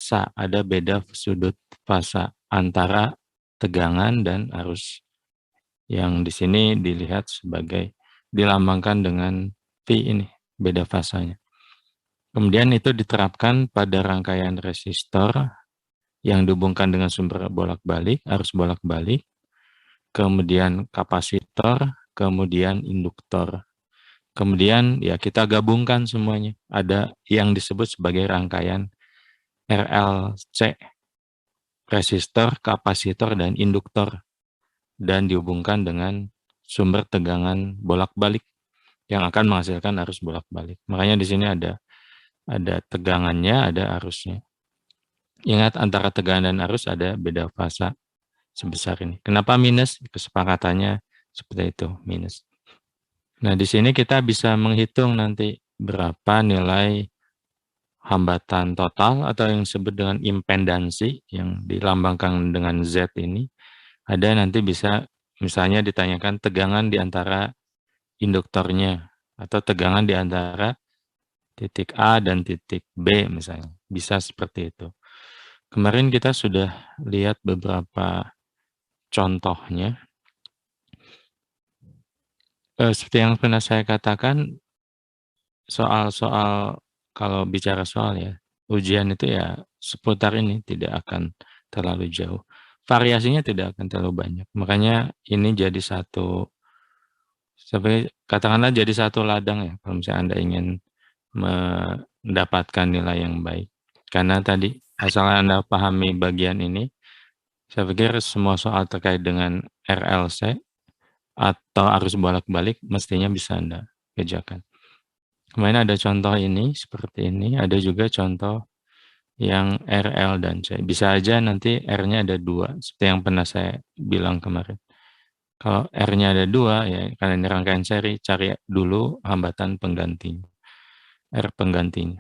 fasa, ada beda sudut fasa antara tegangan dan arus. Yang di sini dilihat sebagai dilambangkan dengan V ini, beda fasanya. Kemudian itu diterapkan pada rangkaian resistor yang dihubungkan dengan sumber bolak-balik, arus bolak-balik, kemudian kapasitor, kemudian induktor. Kemudian ya kita gabungkan semuanya. Ada yang disebut sebagai rangkaian RLC, resistor, kapasitor, dan induktor. Dan dihubungkan dengan sumber tegangan bolak-balik yang akan menghasilkan arus bolak-balik. Makanya di sini ada tegangannya, ada arusnya. Ingat antara tegangan dan arus ada beda fasa sebesar ini. Kenapa minus? Kesepakatannya seperti itu, minus. Nah, di sini kita bisa menghitung nanti berapa nilai hambatan total atau yang disebut dengan impedansi yang dilambangkan dengan Z ini. Ada nanti bisa misalnya ditanyakan tegangan di antara induktornya atau tegangan di antara titik A dan titik B misalnya. Bisa seperti itu. Kemarin kita sudah lihat beberapa contohnya. Seperti yang pernah saya katakan, soal-soal kalau bicara soal ya, ujian itu ya seputar ini, tidak akan terlalu jauh. Variasinya tidak akan terlalu banyak. Makanya ini jadi satu, katakanlah jadi satu ladang ya, kalau misalnya Anda ingin mendapatkan nilai yang baik. Karena tadi, asal Anda pahami bagian ini, saya pikir semua soal terkait dengan RLC atau arus bolak-balik mestinya bisa Anda kerjakan. Kemarin ada contoh ini, seperti ini. Ada juga contoh yang RL dan C. Bisa aja nanti R-nya ada 2, seperti yang pernah saya bilang kemarin. Kalau R-nya ada 2, ya karena ini rangkaian seri, cari dulu hambatan penggantinya, R penggantinya.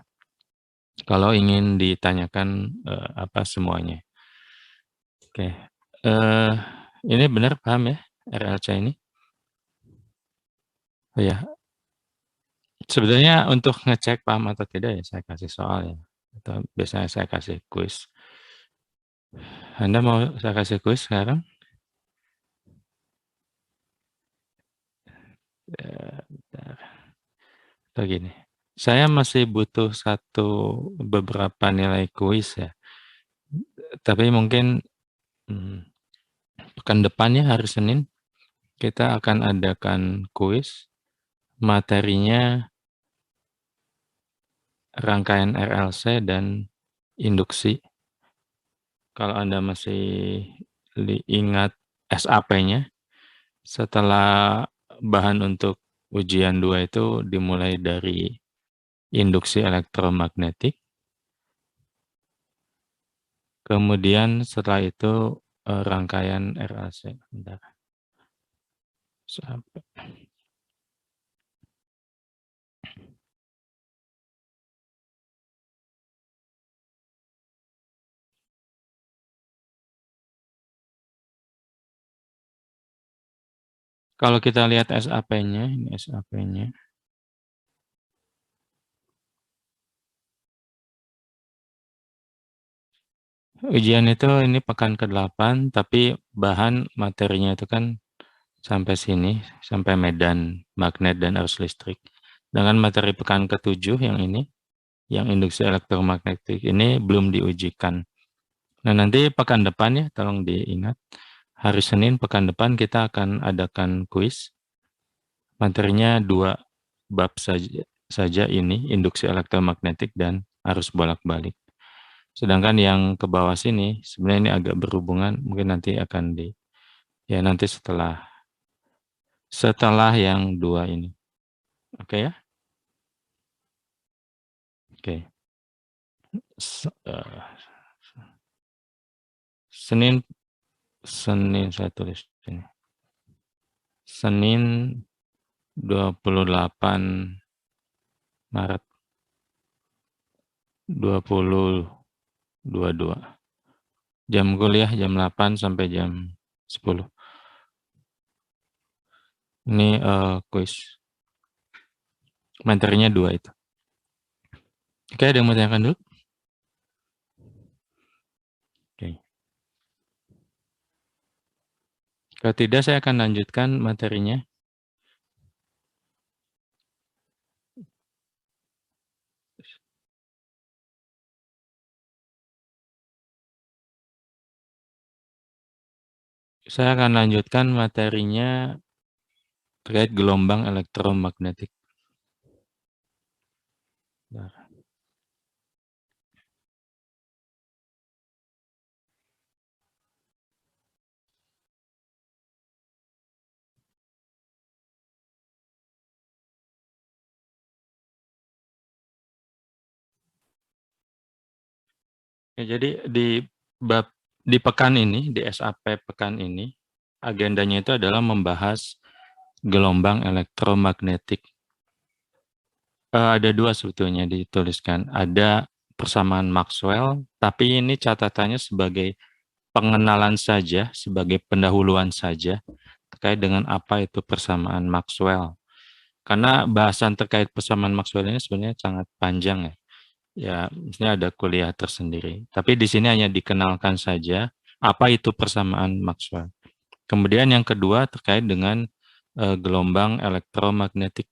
Kalau ingin ditanyakan apa semuanya. Oke, ini benar paham ya RLC ini? Oh ya, sebenarnya untuk ngecek paham atau tidak ya saya kasih soal ya, atau biasanya saya kasih kuis. Anda mau saya kasih kuis sekarang? Bentar. Atau gini, saya masih butuh beberapa nilai kuis ya, tapi mungkin pekan depannya hari Senin kita akan adakan kuis, materinya rangkaian RLC dan induksi. Kalau Anda masih ingat SAP-nya, setelah bahan untuk ujian 2 itu dimulai dari induksi elektromagnetik, kemudian setelah itu rangkaian RLC. Bentar. Sampai. Kalau kita lihat SAP-nya, ini SAP-nya. Ujian itu ini pekan ke-8, tapi bahan materinya itu kan sampai sini, sampai medan magnet dan arus listrik. Dengan materi pekan ke-7 yang ini, yang induksi elektromagnetik ini belum diujikan. Nah, nanti pekan depan ya, tolong diingat, hari Senin pekan depan kita akan adakan kuis. Materinya 2 bab saja ini, induksi elektromagnetik dan arus bolak-balik. Sedangkan yang ke bawah sini, sebenarnya ini agak berhubungan, mungkin nanti akan nanti setelah yang 2 ini. Oke ya? Oke. Senin saya tulis ini. Senin 28 Maret 2022. Jam kuliah jam 8 sampai jam 10. Ini kuis. Materinya 2 itu. Oke, ada yang mau tanyakan dulu? Kalau tidak saya akan lanjutkan materinya. Saya akan lanjutkan materinya terkait gelombang elektromagnetik. Bentar. Ya, jadi di pekan ini, di SAP pekan ini, agendanya itu adalah membahas gelombang elektromagnetik. Ada dua sebetulnya dituliskan. Ada persamaan Maxwell, tapi ini catatannya sebagai pengenalan saja, sebagai pendahuluan saja, terkait dengan apa itu persamaan Maxwell. Karena bahasan terkait persamaan Maxwell ini sebenarnya sangat panjang ya. Ya, misalnya ada kuliah tersendiri. Tapi di sini hanya dikenalkan saja apa itu persamaan Maxwell. Kemudian yang kedua terkait dengan gelombang elektromagnetik.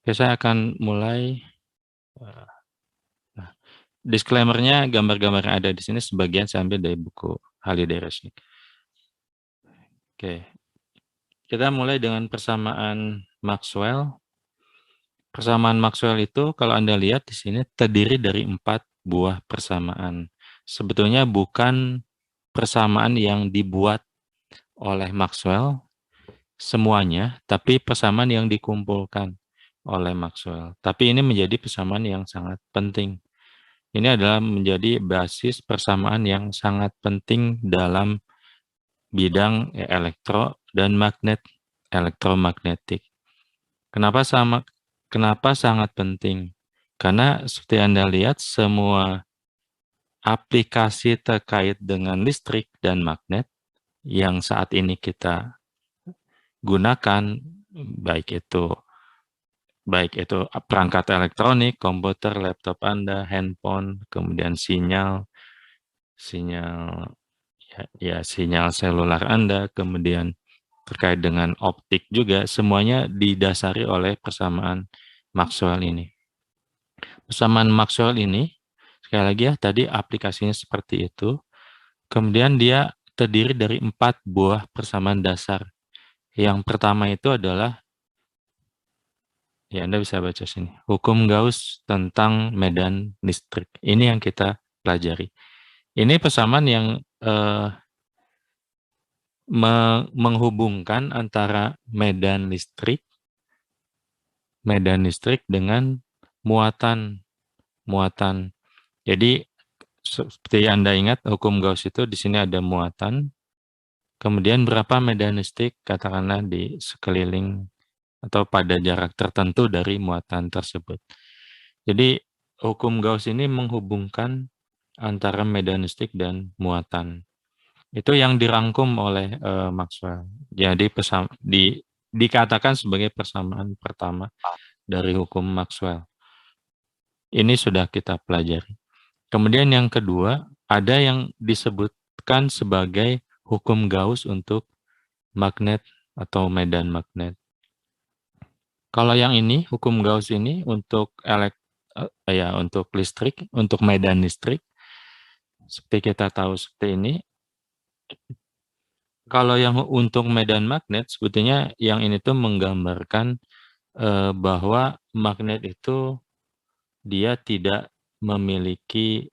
Oke, saya akan mulai. Nah, disclaimer-nya, gambar-gambar yang ada di sini sebagian saya ambil dari buku Halliday Resnick. Oke, kita mulai dengan persamaan Maxwell. Persamaan Maxwell itu kalau Anda lihat di sini terdiri dari 4 buah persamaan. Sebetulnya bukan persamaan yang dibuat oleh Maxwell semuanya, tapi persamaan yang dikumpulkan oleh Maxwell. Tapi ini menjadi persamaan yang sangat penting. Ini adalah menjadi basis persamaan yang sangat penting dalam bidang elektro dan magnet, elektromagnetik. Kenapa sangat penting? Karena seperti Anda lihat semua aplikasi terkait dengan listrik dan magnet yang saat ini kita gunakan, baik itu perangkat elektronik, komputer, laptop Anda, handphone, kemudian sinyal sinyal sinyal seluler Anda, kemudian terkait dengan optik juga, semuanya didasari oleh persamaan Maxwell ini. Persamaan Maxwell ini, sekali lagi ya, tadi aplikasinya seperti itu. Kemudian dia terdiri dari 4 buah persamaan dasar. Yang pertama itu adalah, ya Anda bisa baca sini, hukum Gauss tentang medan listrik. Ini yang kita pelajari. Ini persamaan yang menghubungkan antara medan listrik dengan muatan. Jadi seperti Anda ingat hukum Gauss itu di sini ada muatan, kemudian berapa medan listrik katakanlah di sekeliling atau pada jarak tertentu dari muatan tersebut. Jadi hukum Gauss ini menghubungkan antara medan listrik dan muatan. Itu yang dirangkum oleh Maxwell. Jadi dikatakan sebagai persamaan pertama dari hukum Maxwell. Ini sudah kita pelajari. Kemudian yang kedua, ada yang disebutkan sebagai hukum Gauss untuk magnet atau medan magnet. Kalau yang ini, hukum Gauss ini untuk untuk listrik, untuk medan listrik, seperti kita tahu seperti ini. Kalau yang untuk medan magnet, sebetulnya yang ini tuh menggambarkan bahwa magnet itu dia tidak memiliki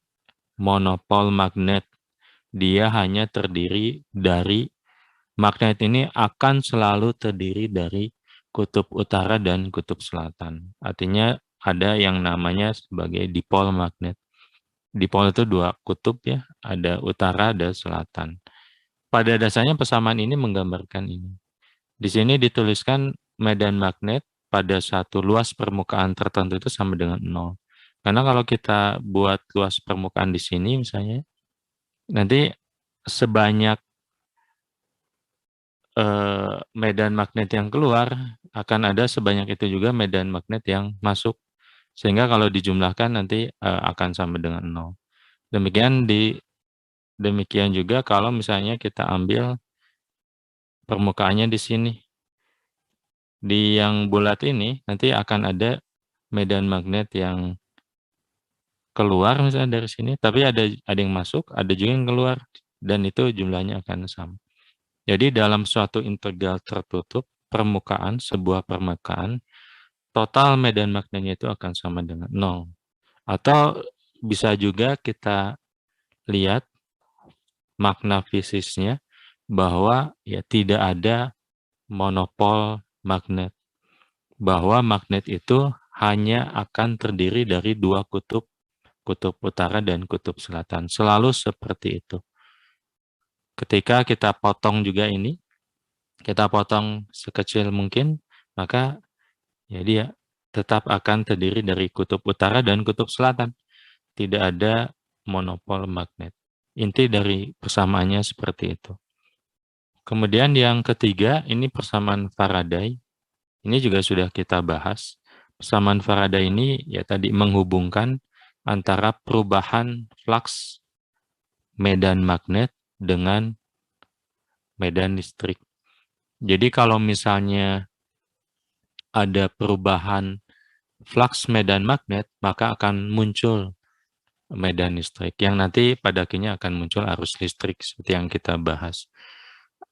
monopol magnet. Dia hanya terdiri dari, magnet ini akan selalu terdiri dari kutub utara dan kutub selatan. Artinya ada yang namanya sebagai dipol magnet. Dipol itu 2 kutub ya, ada utara, ada selatan. Pada dasarnya persamaan ini menggambarkan ini. Di sini dituliskan medan magnet pada satu luas permukaan tertentu itu sama dengan 0. Karena kalau kita buat luas permukaan di sini misalnya, nanti sebanyak medan magnet yang keluar, akan ada sebanyak itu juga medan magnet yang masuk. Sehingga kalau dijumlahkan nanti akan sama dengan 0. Demikian Demikian juga kalau misalnya kita ambil permukaannya di sini. Di yang bulat ini nanti akan ada medan magnet yang keluar misalnya dari sini, tapi ada yang masuk, ada juga yang keluar, dan itu jumlahnya akan sama. Jadi dalam suatu integral tertutup, sebuah permukaan, total medan magnetnya itu akan sama dengan 0. Atau bisa juga kita lihat makna fisisnya bahwa ya tidak ada monopol magnet. Bahwa magnet itu hanya akan terdiri dari dua kutub, kutub utara dan kutub selatan. Selalu seperti itu. Ketika kita potong juga ini, kita potong sekecil mungkin, maka ya dia tetap akan terdiri dari kutub utara dan kutub selatan. Tidak ada monopol magnet. Inti dari persamaannya seperti itu. Kemudian yang ketiga, ini persamaan Faraday. Ini juga sudah kita bahas. Persamaan Faraday ini ya tadi menghubungkan antara perubahan flux medan magnet dengan medan listrik. Jadi kalau misalnya ada perubahan flux medan magnet, maka akan muncul medan listrik yang nanti pada akhirnya akan muncul arus listrik seperti yang kita bahas.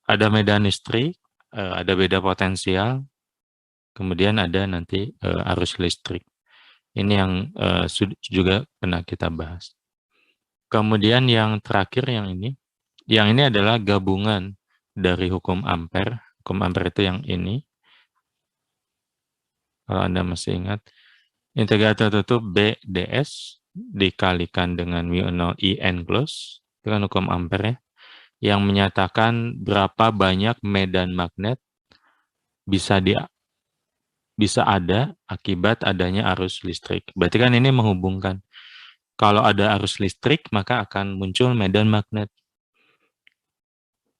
Ada medan listrik, ada beda potensial, kemudian ada nanti arus listrik. Ini yang juga pernah kita bahas. Kemudian yang terakhir yang ini adalah gabungan dari hukum Ampere. Hukum Ampere itu yang ini. Kalau Anda masih ingat, integral tertutup B ds dikalikan dengan mu0 I enclosed, itu kan hukum Ampere ya, yang menyatakan berapa banyak medan magnet bisa ada akibat adanya arus listrik. Berarti kan ini menghubungkan. Kalau ada arus listrik, maka akan muncul medan magnet.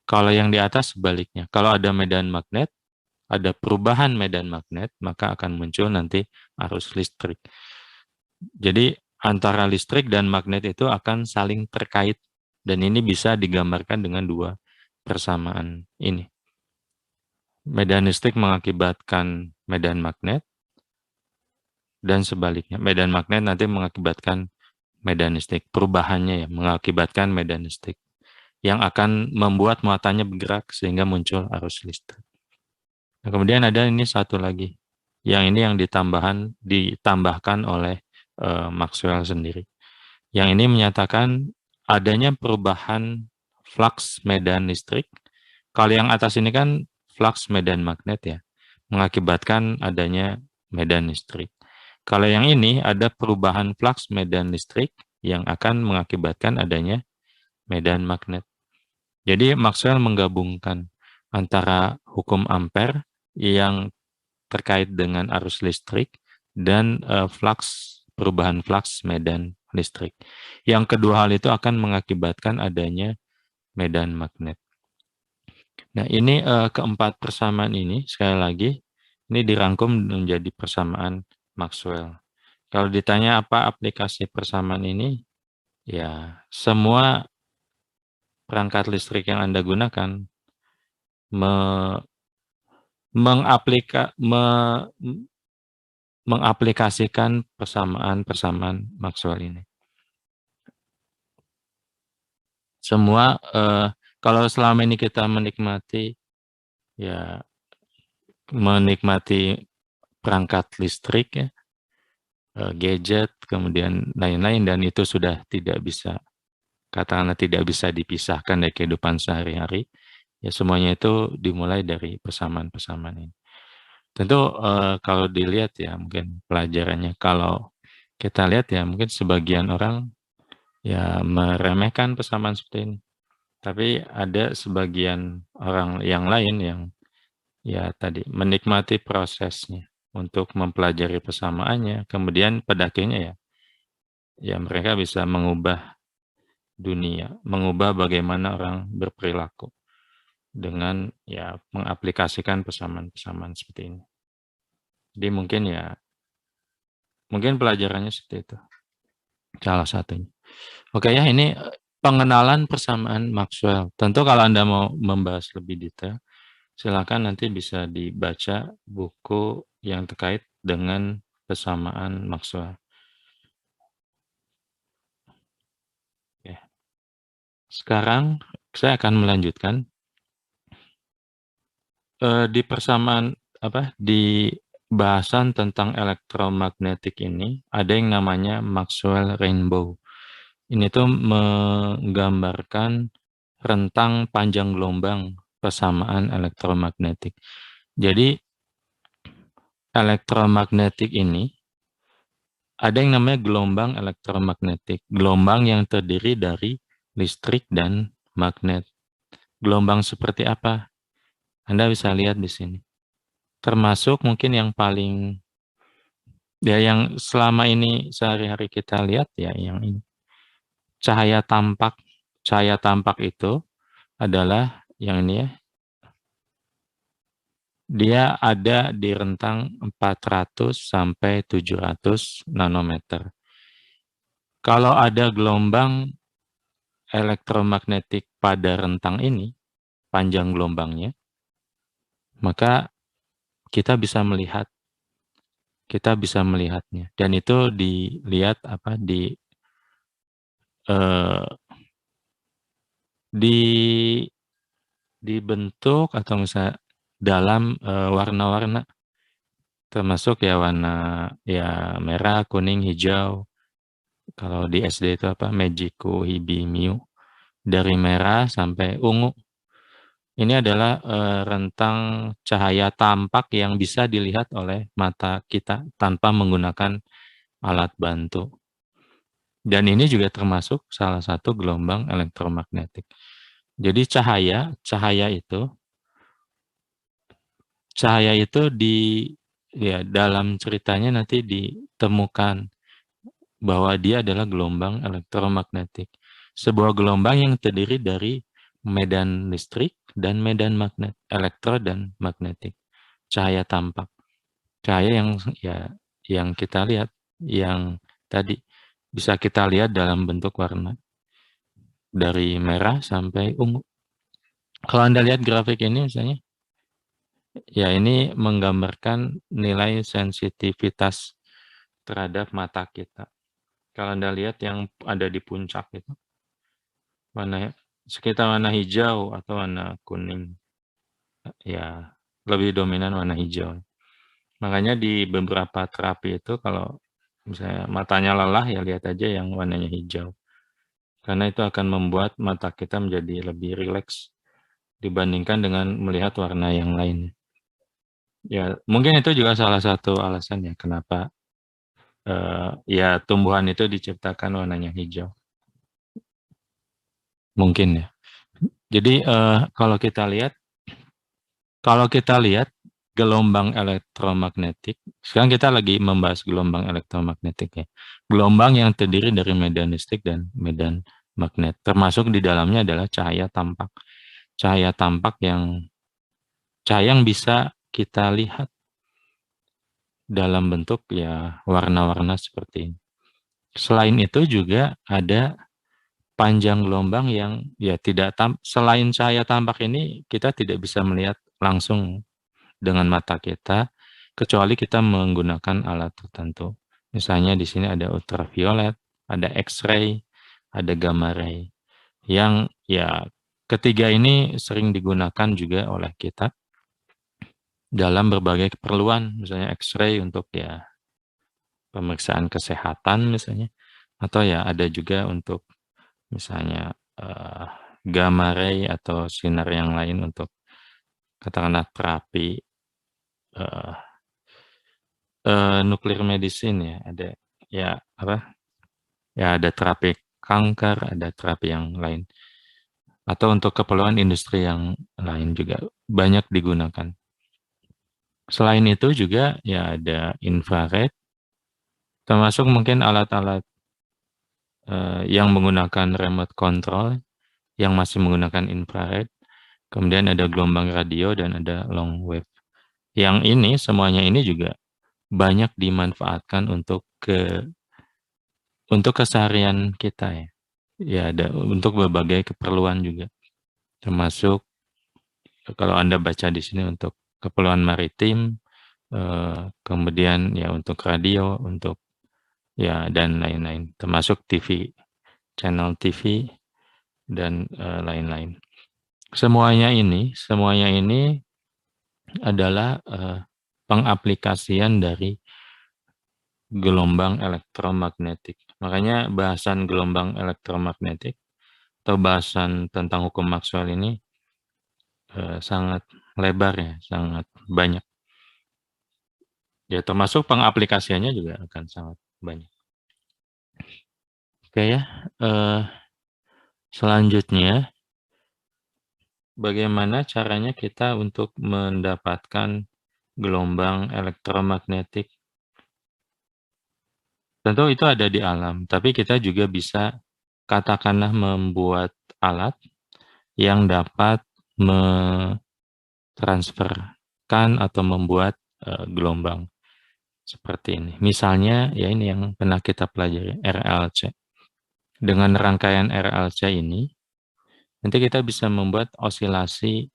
Kalau yang di atas sebaliknya. Kalau ada medan magnet, ada perubahan medan magnet, maka akan muncul nanti arus listrik. Jadi antara listrik dan magnet itu akan saling terkait. Dan ini bisa digambarkan dengan dua persamaan ini. Medan listrik mengakibatkan medan magnet, dan sebaliknya. Medan magnet nanti mengakibatkan medan listrik. Perubahannya ya, mengakibatkan medan listrik. Yang akan membuat muatannya bergerak sehingga muncul arus listrik. Nah, kemudian ada ini satu lagi. Yang ini yang ditambahkan oleh Maxwell sendiri. Yang ini menyatakan adanya perubahan flux medan listrik. Kalau yang atas ini kan flux medan magnet ya, mengakibatkan adanya medan listrik. Kalau yang ini ada perubahan flux medan listrik yang akan mengakibatkan adanya medan magnet. Jadi Maxwell menggabungkan antara hukum Ampere yang terkait dengan arus listrik dan perubahan flux medan listrik. Yang kedua hal itu akan mengakibatkan adanya medan magnet. Nah, ini keempat persamaan ini sekali lagi ini dirangkum menjadi persamaan Maxwell. Kalau ditanya apa aplikasi persamaan ini, ya semua perangkat listrik yang Anda gunakan mengaplikasikan persamaan Maxwell ini. Semua kalau selama ini kita menikmati perangkat listrik ya, gadget, kemudian lain-lain, dan itu sudah tidak bisa, katakanlah tidak bisa dipisahkan dari kehidupan sehari-hari. Ya semuanya itu dimulai dari persamaan-persamaan ini. Tentu kalau dilihat ya mungkin pelajarannya, kalau kita lihat ya mungkin sebagian orang ya meremehkan persamaan seperti ini. Tapi ada sebagian orang yang lain yang ya tadi menikmati prosesnya untuk mempelajari persamaannya, kemudian pada akhirnya ya mereka bisa mengubah dunia, mengubah bagaimana orang berperilaku dengan ya mengaplikasikan persamaan-persamaan seperti ini. Jadi mungkin pelajarannya seperti itu, salah satunya. Oke ya, ini pengenalan persamaan Maxwell. Tentu kalau Anda mau membahas lebih detail, silakan nanti bisa dibaca buku yang terkait dengan persamaan Maxwell. Oke. Sekarang saya akan melanjutkan. Di persamaan di bahasan tentang elektromagnetik ini ada yang namanya Maxwell Rainbow. Ini tuh menggambarkan rentang panjang gelombang persamaan elektromagnetik. Jadi elektromagnetik ini ada yang namanya gelombang elektromagnetik, gelombang yang terdiri dari listrik dan magnet. Gelombang seperti apa? Anda bisa lihat di sini. Termasuk mungkin yang paling yang selama ini sehari-hari kita lihat ya yang ini. Cahaya tampak. Cahaya tampak itu adalah yang ini ya. Dia ada di rentang 400 sampai 700 nanometer. Kalau ada gelombang elektromagnetik pada rentang ini, panjang gelombangnya, maka kita bisa melihatnya. Dan itu dilihat dibentuk atau misalnya dalam warna-warna, termasuk ya warna ya merah, kuning, hijau. Kalau di SD itu Mejiku, Hibi, Miu, dari merah sampai ungu. Ini adalah rentang cahaya tampak yang bisa dilihat oleh mata kita tanpa menggunakan alat bantu. Dan ini juga termasuk salah satu gelombang elektromagnetik. Jadi cahaya itu dalam ceritanya nanti ditemukan bahwa dia adalah gelombang elektromagnetik. Sebuah gelombang yang terdiri dari medan listrik dan medan magnet, elektro dan magnetik. Cahaya tampak. Cahaya yang kita lihat, yang tadi bisa kita lihat dalam bentuk warna. Dari merah sampai ungu. Kalau Anda lihat grafik ini misalnya, ya ini menggambarkan nilai sensitivitas terhadap mata kita. Kalau Anda lihat yang ada di puncak itu, sekitar warna hijau atau warna kuning, ya lebih dominan warna hijau. Makanya di beberapa terapi itu kalau misalnya matanya lelah ya lihat aja yang warnanya hijau. Karena itu akan membuat mata kita menjadi lebih rileks dibandingkan dengan melihat warna yang lain. Ya, mungkin itu juga salah satu alasan ya kenapa ya tumbuhan itu diciptakan warnanya hijau. Mungkin ya. Jadi kalau kita lihat gelombang elektromagnetik, sekarang kita lagi membahas gelombang elektromagnetik ya. Gelombang yang terdiri dari medan listrik dan medan magnet. Termasuk di dalamnya adalah cahaya tampak. Cahaya tampak yang bisa kita lihat dalam bentuk ya warna-warna seperti ini. Selain itu juga ada panjang gelombang yang ya selain cahaya tampak ini kita tidak bisa melihat langsung dengan mata kita kecuali kita menggunakan alat tertentu. Misalnya di sini ada ultraviolet, ada X-ray, ada gamma ray. Yang ya ketiga ini sering digunakan juga oleh kita dalam berbagai keperluan, misalnya X-ray untuk ya pemeriksaan kesehatan misalnya, atau ya ada juga untuk misalnya gamma ray atau sinar yang lain untuk katakanlah terapi nuklir medicine ya, ada ya ada terapi kanker, ada terapi yang lain. Atau untuk keperluan industri yang lain juga banyak digunakan. Selain itu juga ya ada infrared, termasuk mungkin alat-alat yang menggunakan remote control yang masih menggunakan infrared. Kemudian ada gelombang radio dan ada long wave. Yang ini semuanya ini juga banyak dimanfaatkan untuk keseharian kita ya. Ya ada untuk berbagai keperluan juga, termasuk kalau Anda baca di sini untuk keperluan maritim, kemudian ya untuk radio, untuk ya dan lain-lain, termasuk TV, channel TV dan lain-lain. Semuanya ini adalah pengaplikasian dari gelombang elektromagnetik. Makanya bahasan gelombang elektromagnetik atau bahasan tentang hukum Maxwell ini sangat lebar ya, sangat banyak. Ya termasuk pengaplikasiannya juga akan sangat banyak. Oke ya, selanjutnya bagaimana caranya kita untuk mendapatkan gelombang elektromagnetik? Tentu itu ada di alam, tapi kita juga bisa katakanlah membuat alat yang dapat mentransferkan atau membuat gelombang seperti ini. Misalnya ya ini yang pernah kita pelajari, RLC. Dengan rangkaian RLC ini, nanti kita bisa membuat osilasi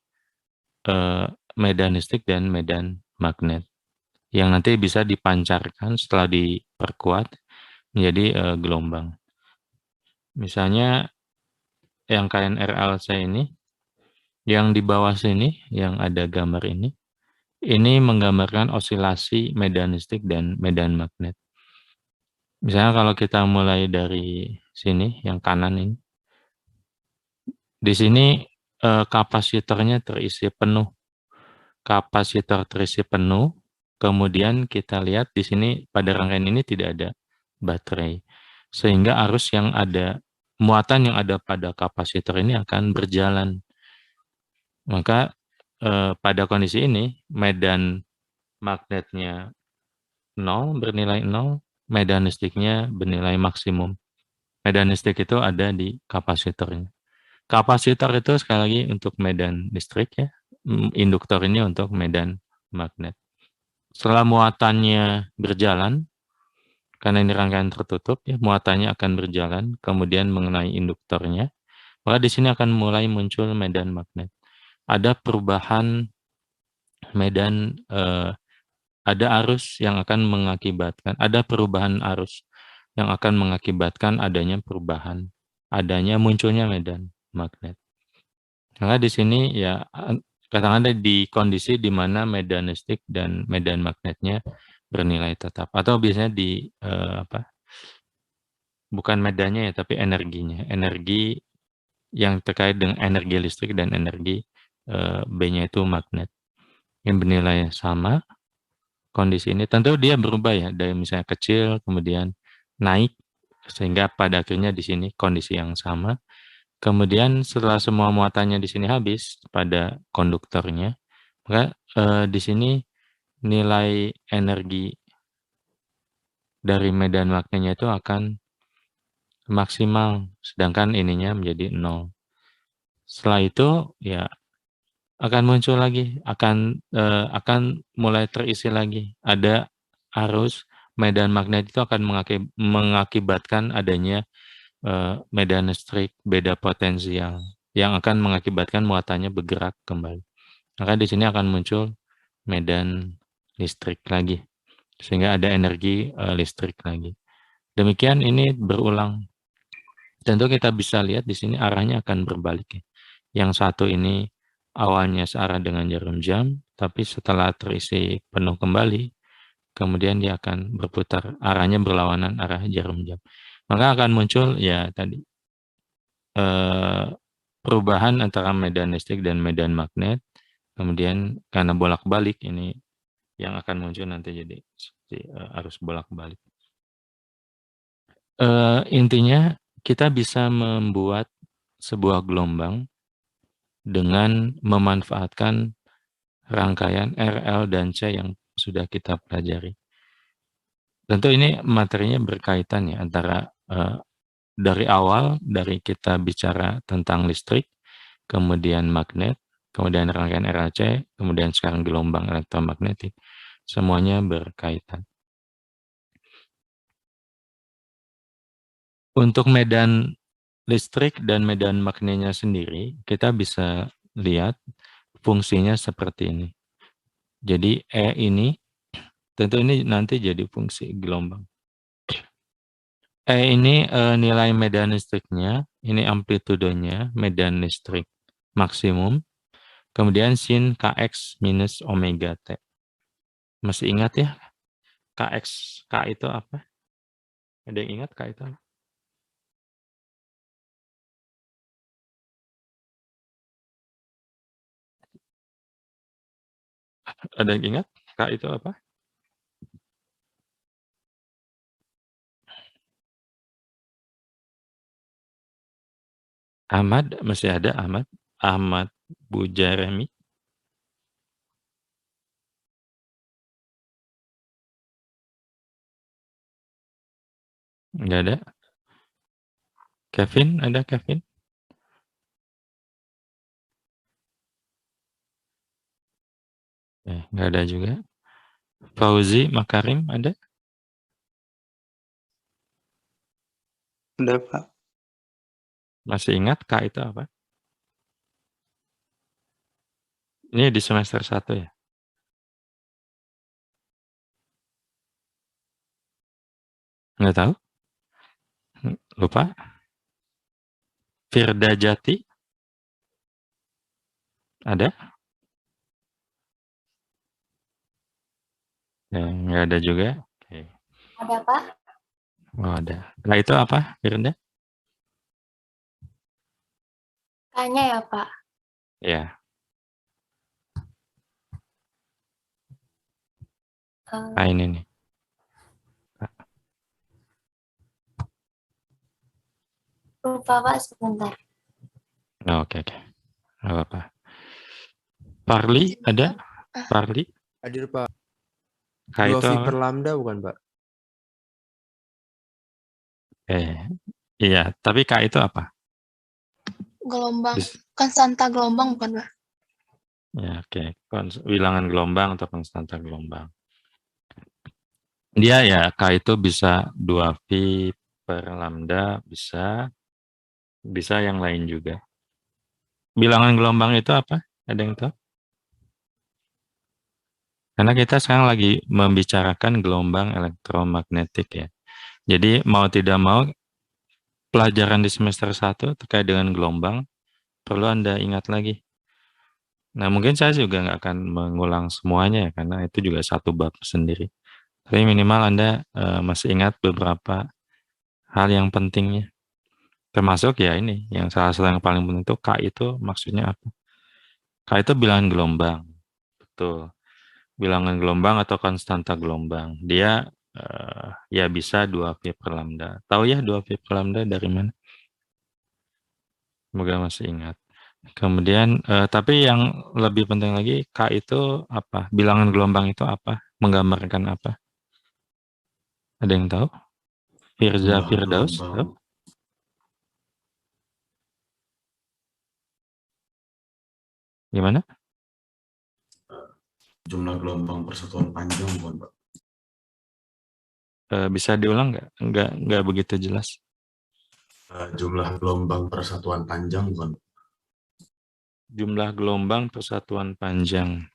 medan listrik dan medan magnet yang nanti bisa dipancarkan setelah diperkuat menjadi gelombang. Misalnya rangkaian RLC ini, yang di bawah sini, yang ada gambar ini menggambarkan osilasi medan listrik dan medan magnet. Misalnya kalau kita mulai dari sini, yang kanan ini, di sini kapasitornya terisi penuh. Kapasitor terisi penuh, kemudian kita lihat di sini pada rangkaian ini tidak ada baterai. Sehingga arus yang ada, muatan yang ada pada kapasitor ini akan berjalan. Maka pada kondisi ini, medan magnetnya 0, bernilai 0, medan listriknya bernilai maksimum. Medan listrik itu ada di kapasitornya. Kapasitor itu sekali lagi untuk medan listrik ya, induktor ini untuk medan magnet. Setelah muatannya berjalan, karena ini rangkaian tertutup ya, muatannya akan berjalan, kemudian mengenai induktornya, maka di sini akan mulai muncul medan magnet. Ada perubahan medan, ada arus yang akan mengakibatkan, ada perubahan arus yang akan mengakibatkan adanya perubahan, adanya munculnya medan magnet. Maka di sini ya katakanlah di kondisi di mana medan listrik dan medan magnetnya bernilai tetap, atau biasanya di bukan medannya ya, tapi energinya. Energi yang terkait dengan energi listrik dan energi B-nya itu magnet yang bernilai sama. Kondisi ini tentu dia berubah ya, dari misalnya kecil kemudian naik sehingga pada akhirnya di sini kondisi yang sama. Kemudian setelah semua muatannya di sini habis pada konduktornya, maka di sini nilai energi dari medan magnetnya itu akan maksimal, sedangkan ininya menjadi 0. Setelah itu ya akan muncul lagi, akan mulai terisi lagi. Ada arus medan magnet itu akan mengakibatkan adanya medan listrik beda potensial yang akan mengakibatkan muatannya bergerak kembali. Maka di sini akan muncul medan listrik lagi, sehingga ada energi listrik lagi. Demikian ini berulang. Tentu kita bisa lihat di sini arahnya akan berbalik ya. Yang satu ini awalnya searah dengan jarum jam, tapi setelah terisi penuh kembali, kemudian dia akan berputar, arahnya berlawanan arah jarum jam. Maka akan muncul ya tadi perubahan antara medan listrik dan medan magnet, kemudian karena bolak-balik ini yang akan muncul nanti jadi seperti arus bolak-balik. Intinya kita bisa membuat sebuah gelombang dengan memanfaatkan rangkaian RL dan C yang sudah kita pelajari. Tentu ini materinya berkaitan ya antara dari awal, dari kita bicara tentang listrik, kemudian magnet, kemudian rangkaian RLC, kemudian sekarang gelombang elektromagnetik. Semuanya berkaitan. Untuk medan listrik dan medan magnetnya sendiri, kita bisa lihat fungsinya seperti ini. Jadi E ini, tentu ini nanti jadi fungsi gelombang. E ini nilai medan listriknya, ini amplitudenya, medan listrik maksimum, kemudian sin Kx minus omega T. Masih ingat ya? Kx, K itu apa? Ada yang ingat K itu apa? Ada yang ingat K itu apa? Ahmad, masih ada Ahmad? Ahmad Bujaremi? Enggak ada? Kevin, ada Kevin? Enggak ada juga. Fauzi Makarim ada? Ada, Pak. Masih ingat K itu apa? Ini di semester 1 ya? Nggak tahu? Lupa? Firda Jati? Ada? Ya, nggak ada juga. Oke. Ada, Pak. Oh, ada. Nah, itu apa, Firda? Tanya ya, Pak. Ya, nah ini nih. Lupa, Pak, sebentar. Oh, oke. Nggak apa-apa. Parli ada? Parli? Hadir, Pak. K 2 itu V apa? per lambda bukan, Pak? Iya, tapi K itu apa? Gelombang, Bis- konstanta gelombang bukan, Pak? Ya, oke. Bilangan gelombang atau konstanta gelombang. Dia ya, K itu bisa 2V per lambda, bisa yang lain juga. Bilangan gelombang itu apa? Ada yang tahu? Karena kita sekarang lagi membicarakan gelombang elektromagnetik ya. Jadi mau tidak mau, pelajaran di semester 1 terkait dengan gelombang, perlu Anda ingat lagi. Nah, mungkin saya juga nggak akan mengulang semuanya ya, karena itu juga satu bab sendiri. Tapi minimal Anda masih ingat beberapa hal yang pentingnya. Termasuk ya ini, yang salah satu yang paling penting itu K itu maksudnya apa? K itu bilangan gelombang. Betul. Bilangan gelombang atau konstanta gelombang. Dia ya bisa 2V per lambda. Tahu ya 2V per lambda dari mana? Semoga masih ingat. Kemudian, tapi yang lebih penting lagi, K itu apa? Bilangan gelombang itu apa? Menggambarkan apa? Ada yang tahu? Firza Firdaus tahu? Gimana? Jumlah gelombang persatuan panjang bukan, Pak? Bisa diulang nggak? Nggak begitu jelas. Jumlah gelombang persatuan panjang bukan? Jumlah gelombang persatuan panjang.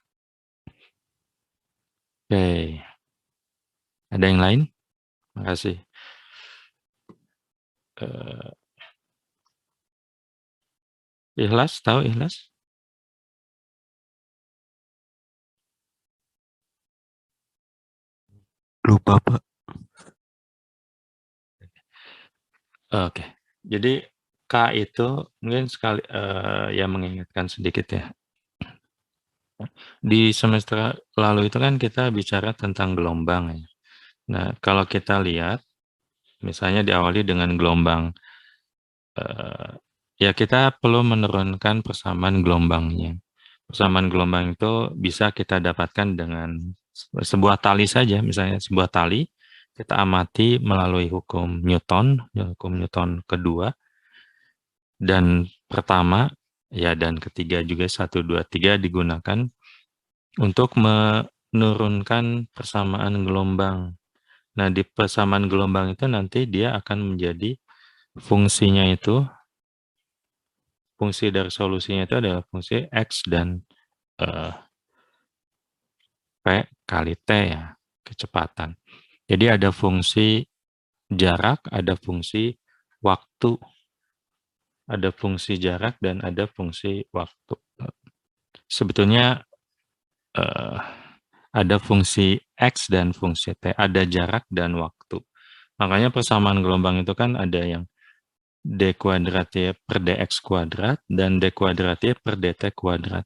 Oke. Ada yang lain? Makasih. Ikhlas, tahu Ikhlas? Lupa, Pak. Oke. Jadi K itu mungkin sekali ya mengingatkan sedikit ya. Di semester lalu itu kan kita bicara tentang gelombang ya. Nah, kalau kita lihat misalnya diawali dengan gelombang, ya kita perlu menurunkan persamaan gelombangnya. Persamaan gelombang itu bisa kita dapatkan dengan sebuah tali saja, misalnya sebuah tali kita amati melalui hukum Newton kedua, dan pertama, ya dan ketiga juga 1, 2, 3 digunakan untuk menurunkan persamaan gelombang. Nah, di persamaan gelombang itu nanti dia akan menjadi fungsinya itu fungsi dari solusinya itu adalah fungsi X dan P kali T ya, kecepatan. Jadi ada fungsi jarak, ada fungsi waktu. Ada fungsi jarak dan ada fungsi waktu. Sebetulnya ada fungsi X dan fungsi T, ada jarak dan waktu. Makanya persamaan gelombang itu kan ada yang D kuadrat Y per DX kuadrat dan D kuadrat Y per DT kuadrat.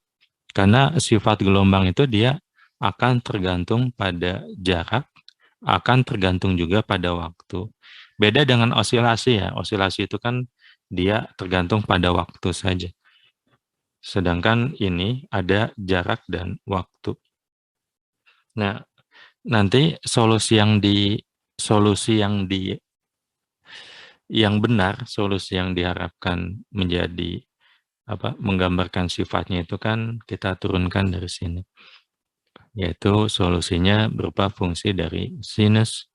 Karena sifat gelombang itu dia akan tergantung pada jarak, akan tergantung juga pada waktu. Beda dengan osilasi ya, osilasi itu kan dia tergantung pada waktu saja. Sedangkan ini ada jarak dan waktu. Nah, nanti solusi yang benar, solusi yang diharapkan menjadi menggambarkan sifatnya itu kan kita turunkan dari sini. Yaitu solusinya berupa fungsi dari sinus.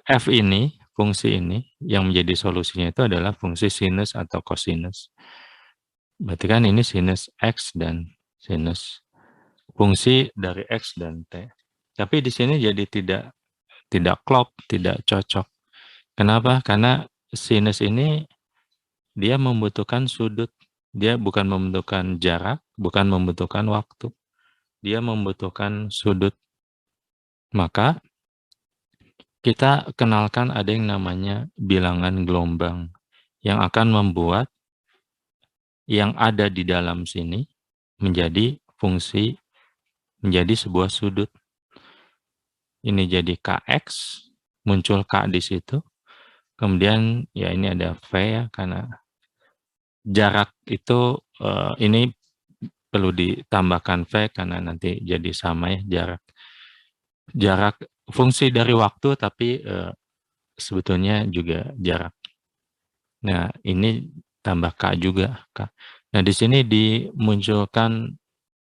F ini, fungsi ini, yang menjadi solusinya itu adalah fungsi sinus atau kosinus. Berarti kan ini sinus X dan sinus fungsi dari X dan T. Tapi di sini jadi tidak klop, tidak cocok. Kenapa? Karena sinus ini dia membutuhkan sudut. Dia bukan membutuhkan jarak, bukan membutuhkan waktu. Dia membutuhkan sudut. Maka kita kenalkan ada yang namanya bilangan gelombang yang akan membuat yang ada di dalam sini menjadi fungsi, menjadi sebuah sudut. Ini jadi KX, muncul K di situ. Kemudian ya ini ada V ya, karena jarak itu ini perlu ditambahkan V karena nanti jadi sama ya jarak. Jarak fungsi dari waktu tapi sebetulnya juga jarak. Nah, ini tambah K juga. K. Nah, di sini dimunculkan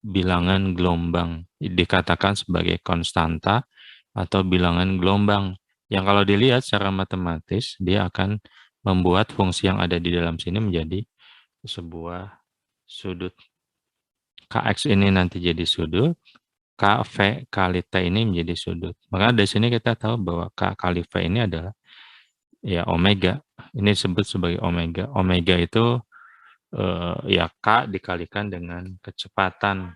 bilangan gelombang. Dikatakan sebagai konstanta atau bilangan gelombang. Yang kalau dilihat secara matematis, dia akan membuat fungsi yang ada di dalam sini menjadi sebuah sudut. KX ini nanti jadi sudut. KV kali T ini menjadi sudut. Maka dari sini kita tahu bahwa K kali V ini adalah ya omega. Ini disebut sebagai omega. Omega itu ya K dikalikan dengan kecepatan.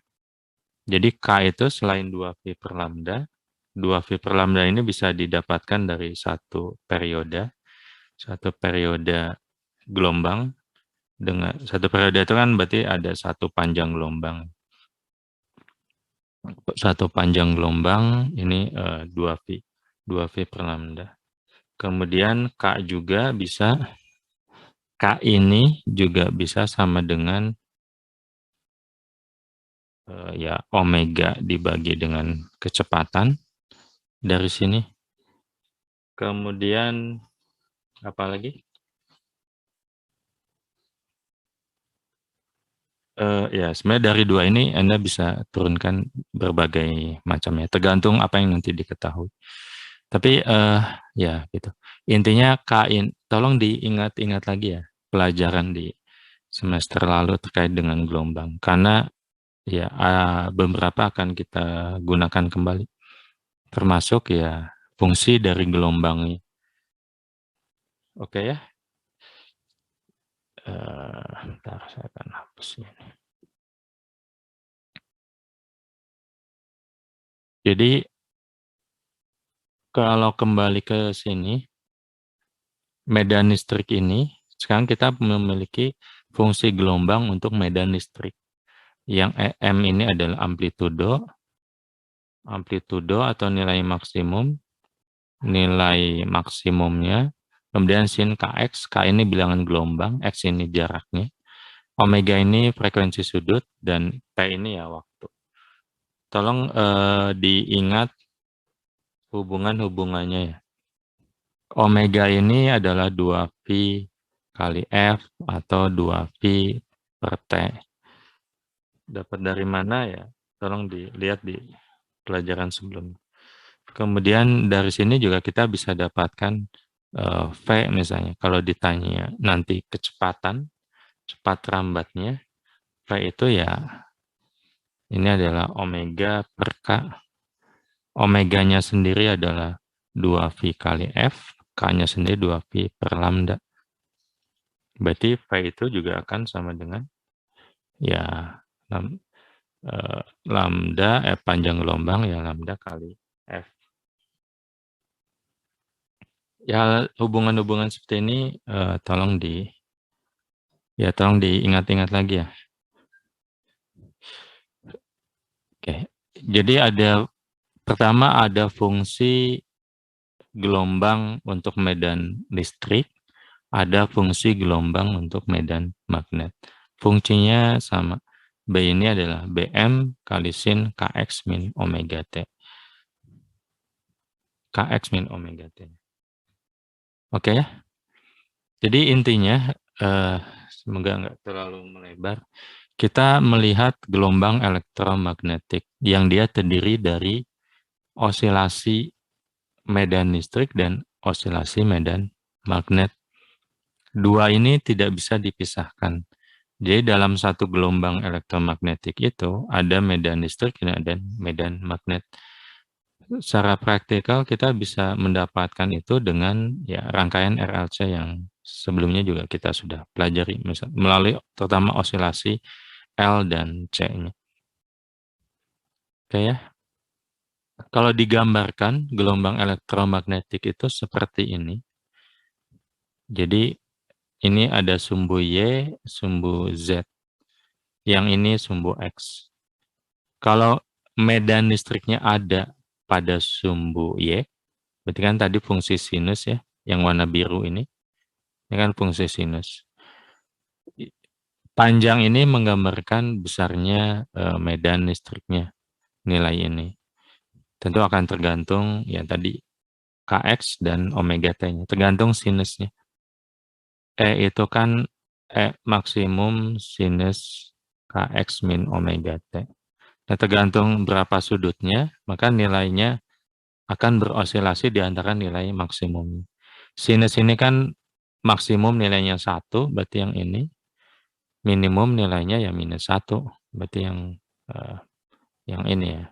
Jadi K itu selain 2V per lambda, 2V per lambda ini bisa didapatkan dari satu periode gelombang. Dengan satu periode itu kan berarti ada satu panjang gelombang. Satu panjang gelombang ini 2V per lambda. Kemudian K juga bisa, K ini juga bisa sama dengan ya omega dibagi dengan kecepatan dari sini. Kemudian apa lagi? Ya sebenarnya dari dua ini Anda bisa turunkan berbagai macamnya, tergantung apa yang nanti diketahui. Tapi ya gitu. Intinya tolong diingat-ingat lagi ya pelajaran di semester lalu terkait dengan gelombang, karena ya beberapa akan kita gunakan kembali, termasuk ya fungsi dari gelombang. Oke ya. Bentar, saya akan hapus ini. Jadi kalau kembali ke sini, medan listrik ini, sekarang kita memiliki fungsi gelombang untuk medan listrik. Yang M ini adalah amplitudo atau nilai maksimumnya. Kemudian sin Kx, K ini bilangan gelombang, X ini jaraknya. Omega ini frekuensi sudut, dan T ini ya waktu. Tolong diingat hubungan-hubungannya ya. Omega ini adalah 2V kali F atau 2V per T. Dapat dari mana ya? Tolong dilihat di pelajaran sebelumnya. Kemudian dari sini juga kita bisa dapatkan V misalnya. Kalau ditanya nanti kecepatan, cepat rambatnya, V itu ya, ini adalah omega per K. Omeganya sendiri adalah 2V kali F, K-nya sendiri 2V per lambda. Berarti V itu juga akan sama dengan ya lambda panjang gelombang ya lambda kali F. Ya hubungan-hubungan seperti ini tolong diingat-ingat lagi ya. Oke. Jadi pertama ada fungsi gelombang untuk medan listrik, ada fungsi gelombang untuk medan magnet. Fungsinya sama. B ini adalah Bm kali sin Kx min omega T. Kx min omega T. Oke ya. Jadi intinya, semoga nggak terlalu melebar, kita melihat gelombang elektromagnetik yang dia terdiri dari osilasi medan listrik dan osilasi medan magnet. Dua ini tidak bisa dipisahkan. Jadi dalam satu gelombang elektromagnetik itu ada medan listrik dan medan magnet. Secara praktikal kita bisa mendapatkan itu dengan ya rangkaian RLC yang sebelumnya juga kita sudah pelajari, melalui terutama osilasi L dan C-nya. Oke ya. Kalau digambarkan gelombang elektromagnetik itu seperti ini. Jadi ini ada sumbu Y, sumbu Z. Yang ini sumbu X. Kalau medan listriknya ada pada sumbu Y, berarti kan tadi fungsi sinus ya, yang warna biru ini kan fungsi sinus. Panjang ini menggambarkan besarnya medan listriknya, nilai ini. Tentu akan tergantung ya tadi Kx dan omega T-nya, tergantung sinusnya. E itu kan maksimum sinus Kx min omega T. Nah, tergantung berapa sudutnya, maka nilainya akan berosilasi di antara nilai maksimum. Sinus ini kan maksimum nilainya 1, berarti yang ini. Minimum nilainya ya -1, berarti yang ini ya.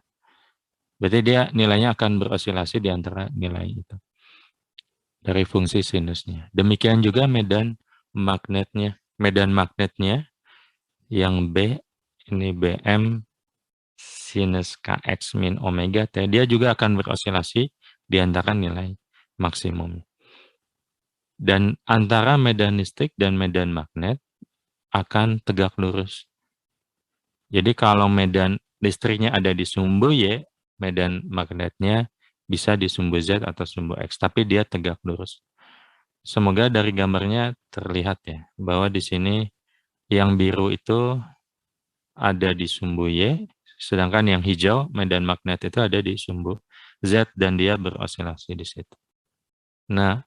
Berarti dia nilainya akan berosilasi di antara nilai itu. Dari fungsi sinusnya. Demikian juga medan magnetnya. Medan magnetnya yang B, ini Bm sinus Kx min omega T, dia juga akan berosilasi di antara nilai maksimum. Dan antara medan listrik dan medan magnet akan tegak lurus. Jadi kalau medan listriknya ada di sumbu Y, medan magnetnya bisa di sumbu Z atau sumbu X, tapi dia tegak lurus. Semoga dari gambarnya terlihat ya, bahwa di sini yang biru itu ada di sumbu Y, sedangkan yang hijau, medan magnet itu ada di sumbu Z dan dia berosilasi di situ. Nah,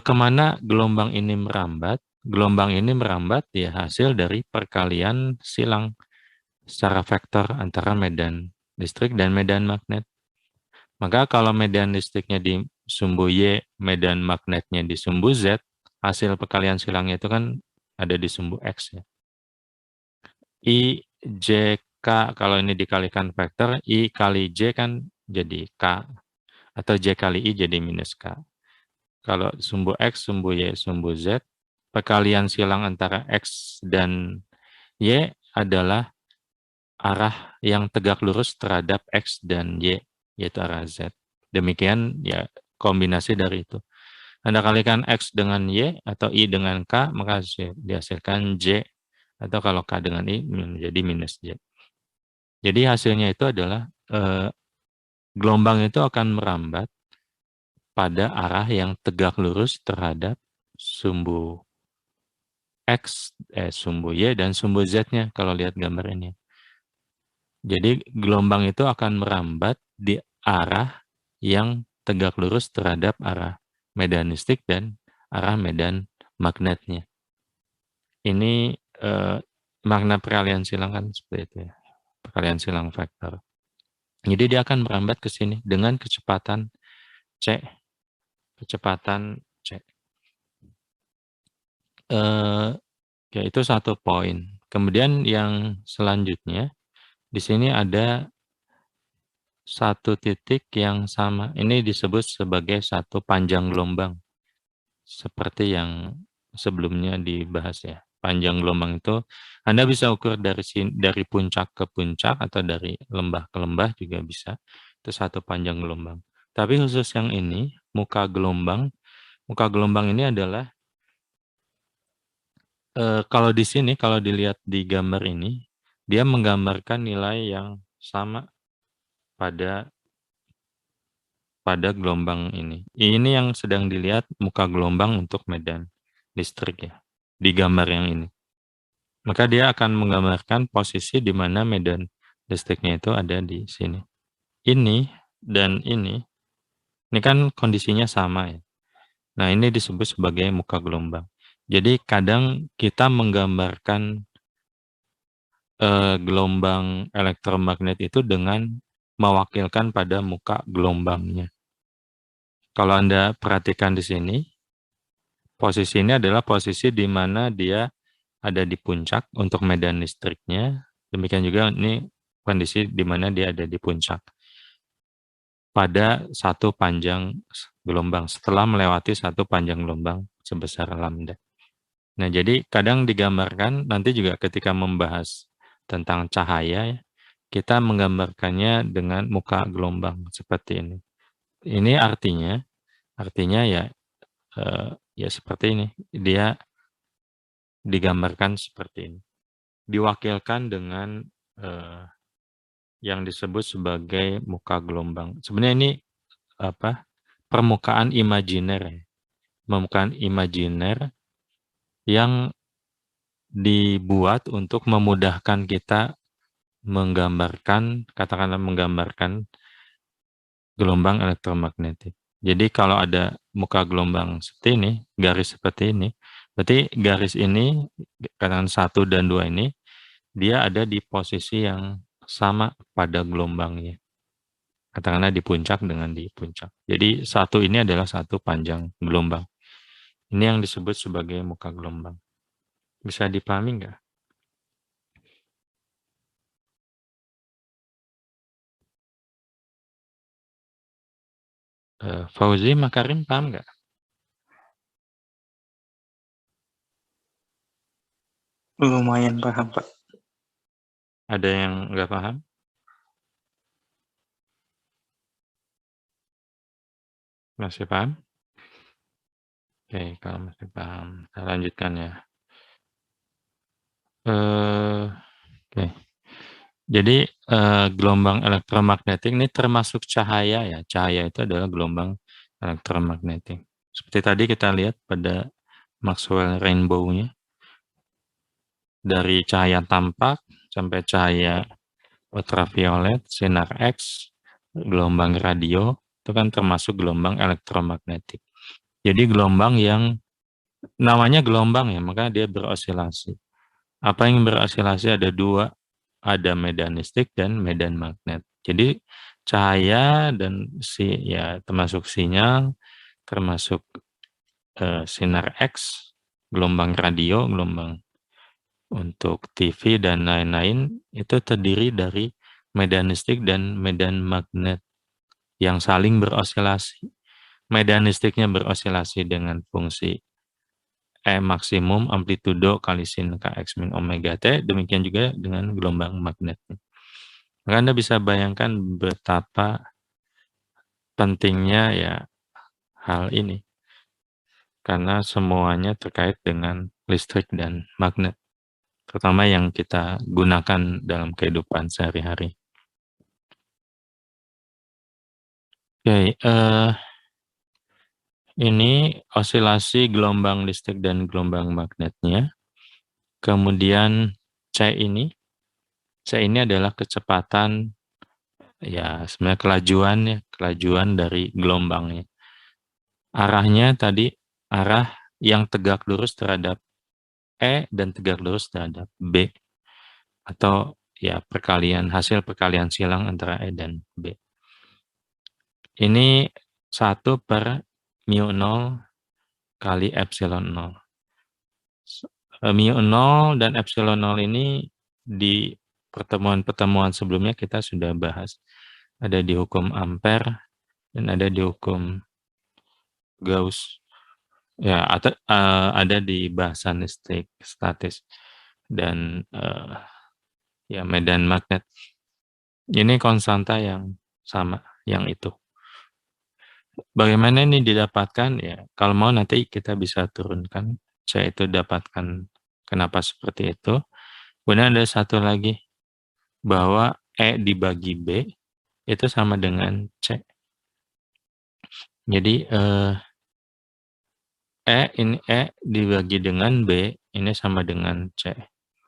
kemana gelombang ini merambat? Gelombang ini merambat ya hasil dari perkalian silang secara vektor antara medan listrik dan medan magnet. Maka kalau medan listriknya di sumbu Y, medan magnetnya di sumbu Z, hasil perkalian silangnya itu kan ada di sumbu X ya. I, J, K, kalau ini dikalikan vektor, I kali J kan jadi K, atau J kali I jadi minus K. Kalau sumbu X, sumbu Y, sumbu Z, perkalian silang antara X dan Y adalah arah yang tegak lurus terhadap X dan Y, yaitu arah Z. Demikian ya kombinasi dari itu. Anda kalikan X dengan Y atau I dengan K, maka dihasilkan J, atau kalau K dengan I menjadi minus J. Jadi hasilnya itu adalah gelombang itu akan merambat pada arah yang tegak lurus terhadap sumbu X, sumbu Y, dan sumbu Z-nya kalau lihat gambar ini. Jadi gelombang itu akan merambat di arah yang tegak lurus terhadap arah medan listrik dan arah medan magnetnya. Ini makna peralihan silang kan seperti itu ya. Peralihan silang vektor. Jadi dia akan merambat ke sini dengan kecepatan C. Kecepatan C. Ya itu satu poin. Kemudian yang selanjutnya, di sini ada satu titik yang sama. Ini disebut sebagai satu panjang gelombang. Seperti yang sebelumnya dibahas ya. Panjang gelombang itu Anda bisa ukur dari puncak ke puncak atau dari lembah ke lembah juga bisa. Itu satu panjang gelombang. Tapi khusus yang ini, muka gelombang ini adalah kalau di sini, kalau dilihat di gambar ini, dia menggambarkan nilai yang sama pada gelombang ini. Ini yang sedang dilihat muka gelombang untuk medan listrik ya, di gambar yang ini. Maka dia akan menggambarkan posisi di mana medan listriknya itu ada di sini. Ini dan ini kan kondisinya sama ya. Nah, ini disebut sebagai muka gelombang. Jadi kadang kita menggambarkan gelombang elektromagnet itu dengan mewakilkan pada muka gelombangnya. Kalau Anda perhatikan di sini, posisi ini adalah posisi di mana dia ada di puncak untuk medan listriknya. Demikian juga ini kondisi di mana dia ada di puncak pada satu panjang gelombang, setelah melewati satu panjang gelombang sebesar lambda. Nah, jadi kadang digambarkan nanti juga ketika membahas tentang cahaya, kita menggambarkannya dengan muka gelombang seperti ini. Ini artinya ya seperti ini. Dia digambarkan seperti ini. Diwakilkan dengan yang disebut sebagai muka gelombang. Sebenarnya ini permukaan imajiner. Permukaan imajiner yang dibuat untuk memudahkan kita menggambarkan gelombang elektromagnetik. Jadi kalau ada muka gelombang seperti ini, garis seperti ini, berarti garis ini, katakan 1 dan 2 ini, dia ada di posisi yang sama pada gelombangnya. Katakanlah di puncak dengan di puncak. Jadi satu ini adalah satu panjang gelombang. Ini yang disebut sebagai muka gelombang. Bisa dipahami nggak? Fauzi, Makarim, paham nggak? Lumayan paham, Pak. Ada yang nggak paham? Masih paham? Oke, kalau masih paham, kita lanjutkan ya. Oke. Jadi gelombang elektromagnetik ini termasuk cahaya ya. Cahaya itu adalah gelombang elektromagnetik. Seperti tadi kita lihat pada Maxwell rainbow-nya. Dari cahaya tampak sampai cahaya ultraviolet, sinar X, gelombang radio, itu kan termasuk gelombang elektromagnetik. Jadi gelombang yang namanya gelombang ya, maka dia berosilasi. Apa yang berosilasi ada dua, ada medan listrik dan medan magnet. Jadi cahaya dan termasuk sinyal, termasuk sinar X, gelombang radio, gelombang untuk TV dan lain-lain itu terdiri dari medan listrik dan medan magnet yang saling berosilasi. Medan listriknya berosilasi dengan fungsi E maksimum amplitudo kali sin Kx min omega T, demikian juga dengan gelombang magnet. Maka Anda bisa bayangkan betapa pentingnya ya hal ini. Karena semuanya terkait dengan listrik dan magnet. Terutama yang kita gunakan dalam kehidupan sehari-hari. Oke, ini osilasi gelombang listrik dan gelombang magnetnya. Kemudian C ini adalah kecepatan, ya sebenarnya kelajuan dari gelombangnya. Arahnya tadi, arah yang tegak lurus terhadap E dan tegak lurus terhadap B. Atau ya hasil perkalian silang antara E dan B. Ini 1/μ0 kali epsilon 0. mu 0 dan epsilon 0 ini di pertemuan-pertemuan sebelumnya kita sudah bahas. Ada di hukum Ampere dan ada di hukum Gauss. Ya, atau ada di bahasa listrik statis dan ya medan magnet. Ini konstanta yang sama, yang itu. Bagaimana ini didapatkan? Ya, kalau mau nanti kita bisa turunkan. C itu dapatkan kenapa seperti itu. Kemudian ada satu lagi, bahwa E dibagi B itu sama dengan C. Jadi E dibagi dengan B ini sama dengan C.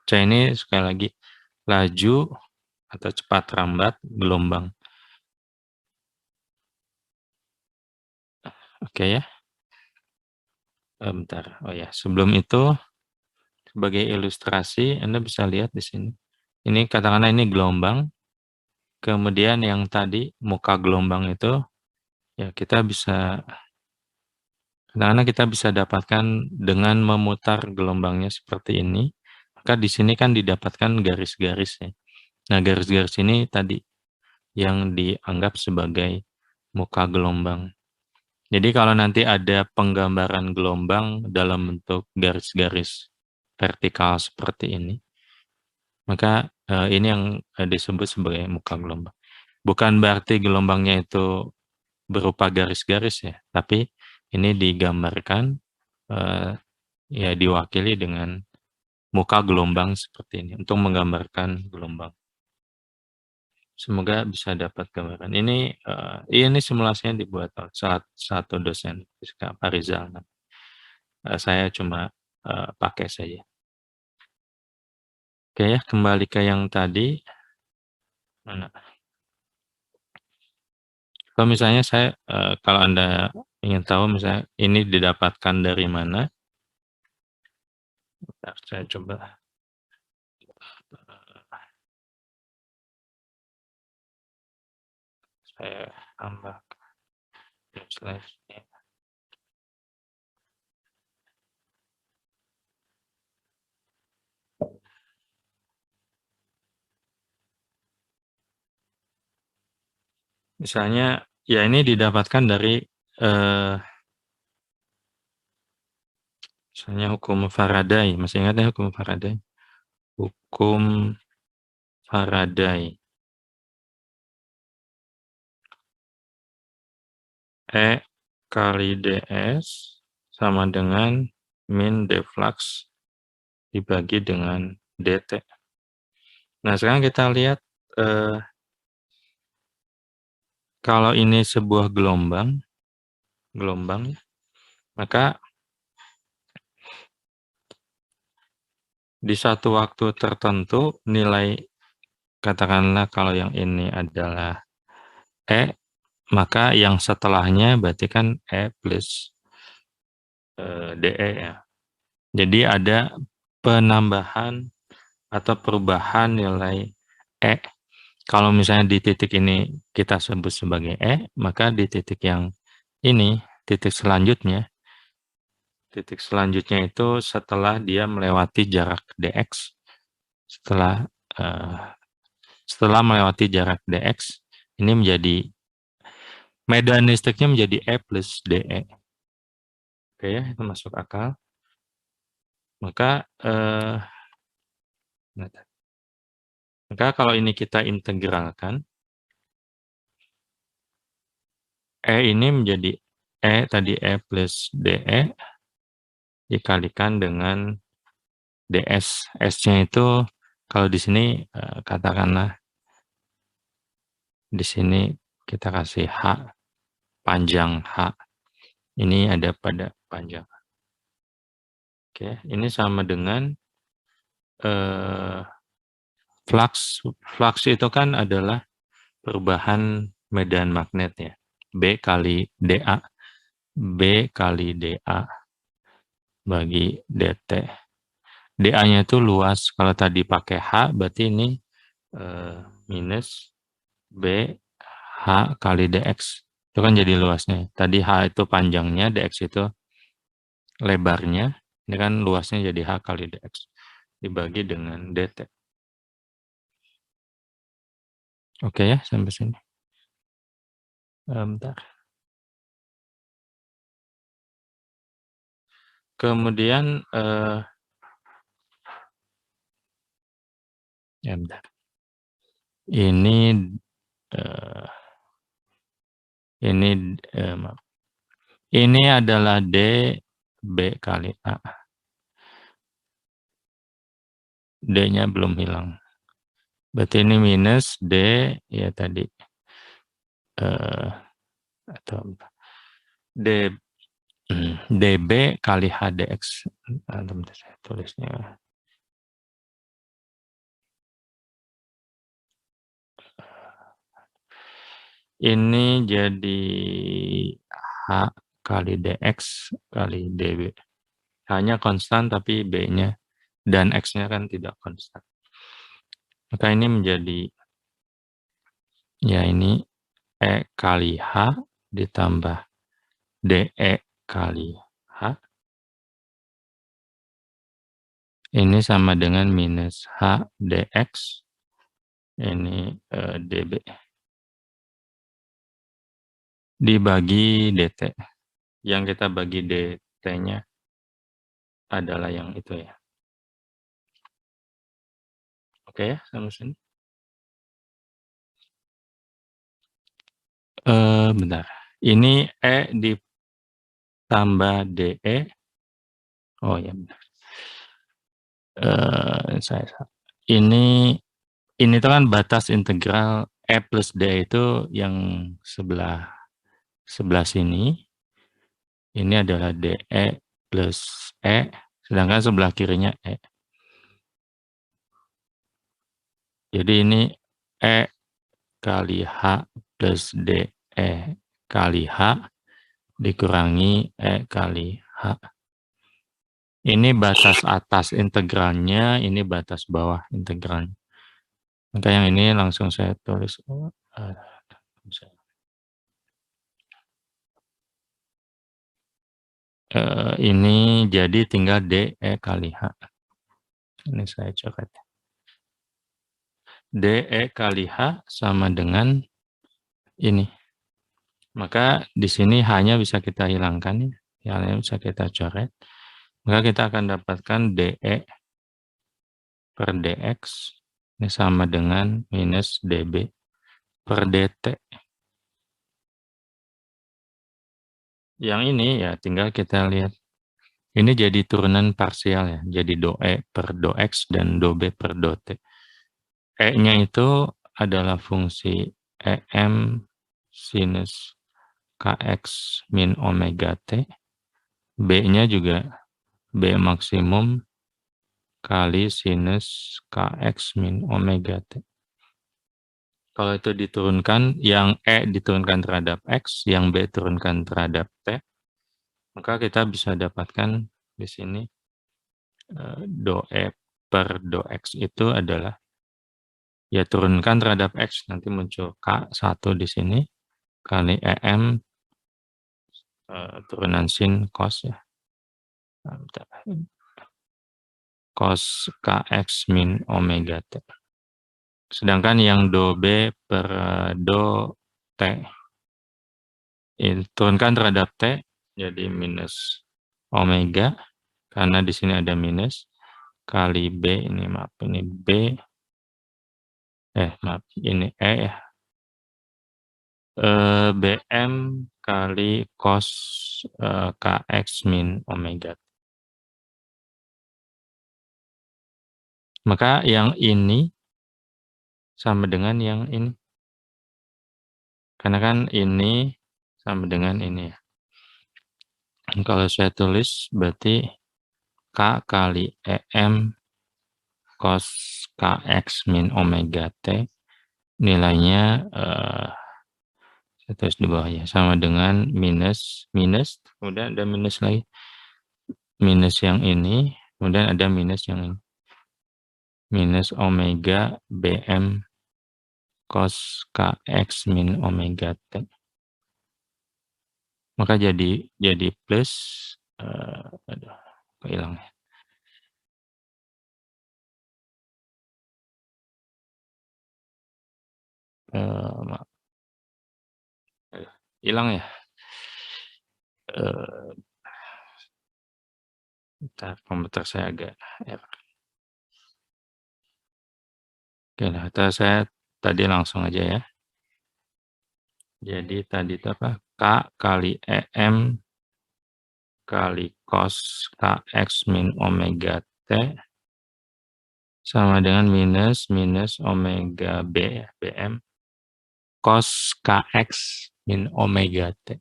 C ini sekali lagi laju atau cepat rambat gelombang. Oke ya. Bentar. Oh ya, sebelum itu sebagai ilustrasi Anda bisa lihat di sini. Ini katakanlah ini gelombang. Kemudian yang tadi muka gelombang itu ya kita bisa dapatkan dengan memutar gelombangnya seperti ini. Maka di sini kan didapatkan garis-garis ya. Nah, garis-garis ini tadi yang dianggap sebagai muka gelombang. Jadi kalau nanti ada penggambaran gelombang dalam bentuk garis-garis vertikal seperti ini, maka ini yang disebut sebagai muka gelombang. Bukan berarti gelombangnya itu berupa garis-garis ya, tapi ini digambarkan ya diwakili dengan muka gelombang seperti ini untuk menggambarkan gelombang. Semoga bisa dapat gambaran. Ini simulasinya dibuat oleh salah satu dosen fisika, Pak Rizal. Saya cuma pakai saja. Oke ya, kembali ke yang tadi. Mana? Kalau misalnya kalau Anda ingin tahu misalnya ini didapatkan dari mana, saya coba. Saya tambahkan slide-nya. Misalnya, ya ini didapatkan dari misalnya hukum Faraday. Masih ingat ya hukum Faraday? Hukum Faraday. E kali ds sama dengan min d flux dibagi dengan dt. Nah, sekarang kita lihat kalau ini sebuah gelombang, maka di satu waktu tertentu nilai, katakanlah kalau yang ini adalah E, maka yang setelahnya berarti kan E plus DE ya. Jadi ada penambahan atau perubahan nilai E. Kalau misalnya di titik ini kita sebut sebagai E, maka di titik yang ini, titik selanjutnya itu setelah dia melewati jarak dx, setelah melewati jarak dx, ini menjadi medan listriknya menjadi E plus DE. Oke ya, itu masuk akal. Maka kalau ini kita integralkan, E ini menjadi tadi E plus DE dikalikan dengan ds. S-nya itu kalau di sini katakanlah di sini kita kasih H, panjang H. Ini ada pada panjang. Oke, ini sama dengan flux. Flux itu kan adalah perubahan medan magnet ya. B kali dA bagi dt. dA-nya itu luas. Kalau tadi pakai H, berarti ini minus B H kali dx. Itu kan jadi luasnya. Tadi H itu panjangnya, dx itu lebarnya. Ini kan luasnya jadi H kali dx dibagi dengan dt. Oke ya, sampai sini. Bentar. Kemudian, ya bentar. Maaf. Ini adalah D B kali A. D-nya belum hilang. Berarti ini minus D ya tadi. Atau D DB kali HDX. Teman-teman saya tulisnya. Ini jadi H kali DX kali DB. H-nya konstan tapi B-nya dan X-nya kan tidak konstan. Maka ini menjadi, ya ini E kali H ditambah DE kali H. Ini sama dengan minus H DX. Ini DB. Dibagi DT. Yang kita bagi DT-nya adalah yang itu ya. Oke ya, sampai sini. Bentar. Ini E ditambah DE. Oh ya benar. Ini itu kan batas integral E plus D itu yang sebelah sini. Ini adalah DE plus E, sedangkan sebelah kirinya E. Jadi ini E kali H plus DE kali H dikurangi E kali H. Ini batas atas integralnya, ini batas bawah integralnya. Maka yang ini langsung saya tulis. Ini jadi tinggal DE kali H. Ini saya coret. DE kali H sama dengan ini. Maka di sini H-nya bisa kita hilangkan ya. H-nya bisa kita coret. Maka kita akan dapatkan DE per DX ini sama dengan minus DB per DT. Yang ini ya tinggal kita lihat. Ini jadi turunan parsial ya. Jadi do E per do X dan do B per do T. E-nya itu adalah fungsi EM sinus KX min omega T. B-nya juga B maksimum kali sinus KX min omega T. Kalau itu diturunkan, yang E diturunkan terhadap X, yang B turunkan terhadap T, maka kita bisa dapatkan di sini do E per do X itu adalah, ya turunkan terhadap X, nanti muncul K1 di sini, kali EM turunan sin cos ya. Cos KX min omega T. Sedangkan yang do B per do T turunkan terhadap T jadi minus omega karena di sini ada minus kali B ini maaf ini B maaf ini E ya. BM kali cos KX min omega. Maka yang ini sama dengan yang ini. Karena kan ini sama dengan ini ya. Kalau saya tulis berarti K kali EM cos KX min omega T nilainya saya tulis di bawah ya sama dengan minus kemudian ada minus lagi minus yang ini kemudian ada minus yang ini minus omega BM cos KX min omega T. Maka jadi plus Kok hilang ya? Maaf. Hilang ya? Bentar, komputer saya agak error. Oke lah, saya tadi langsung aja ya. Jadi tadi itu apa? K kali EM kali cos KX min omega T sama dengan minus omega B ya, BM cos KX min omega T.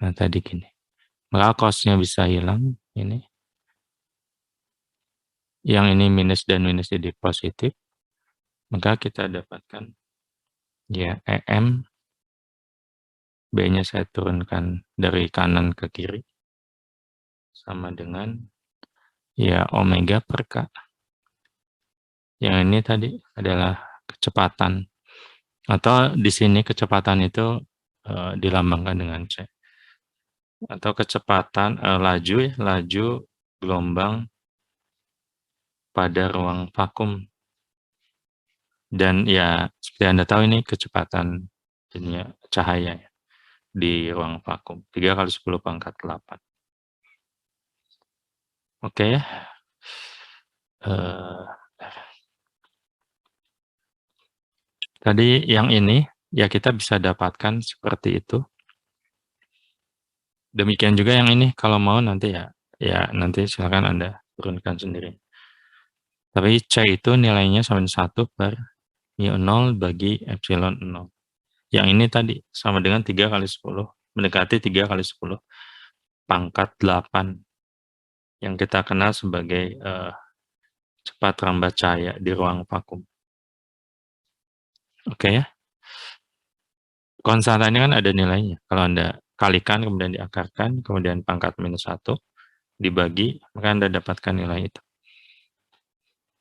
Nah tadi gini. Maka cosnya bisa hilang ini. Yang ini minus dan minus jadi positif. Maka kita dapatkan ya EM B-nya saya turunkan dari kanan ke kiri sama dengan ya omega per K. Yang ini tadi adalah kecepatan. Atau di sini kecepatan itu dilambangkan dengan C. Atau kecepatan laju gelombang pada ruang vakum. Dan ya seperti Anda tahu ini kecepatan cahaya ya, di ruang vakum 3 kali 10 pangkat 8. Oke ya. Tadi yang ini ya kita bisa dapatkan seperti itu. Demikian juga yang ini kalau mau nanti ya nanti silakan Anda turunkan sendiri. Tapi C itu nilainya sama dengan 1 per mu 0 bagi epsilon 0. Yang ini tadi sama dengan 3 kali 10, mendekati 3 kali 10 pangkat 8 yang kita kenal sebagai cepat rambat cahaya di ruang vakum. Oke ya. Konstanta ini kan ada nilainya. Kalau Anda kalikan kemudian diakarkan, kemudian pangkat minus 1 dibagi, maka Anda dapatkan nilai itu.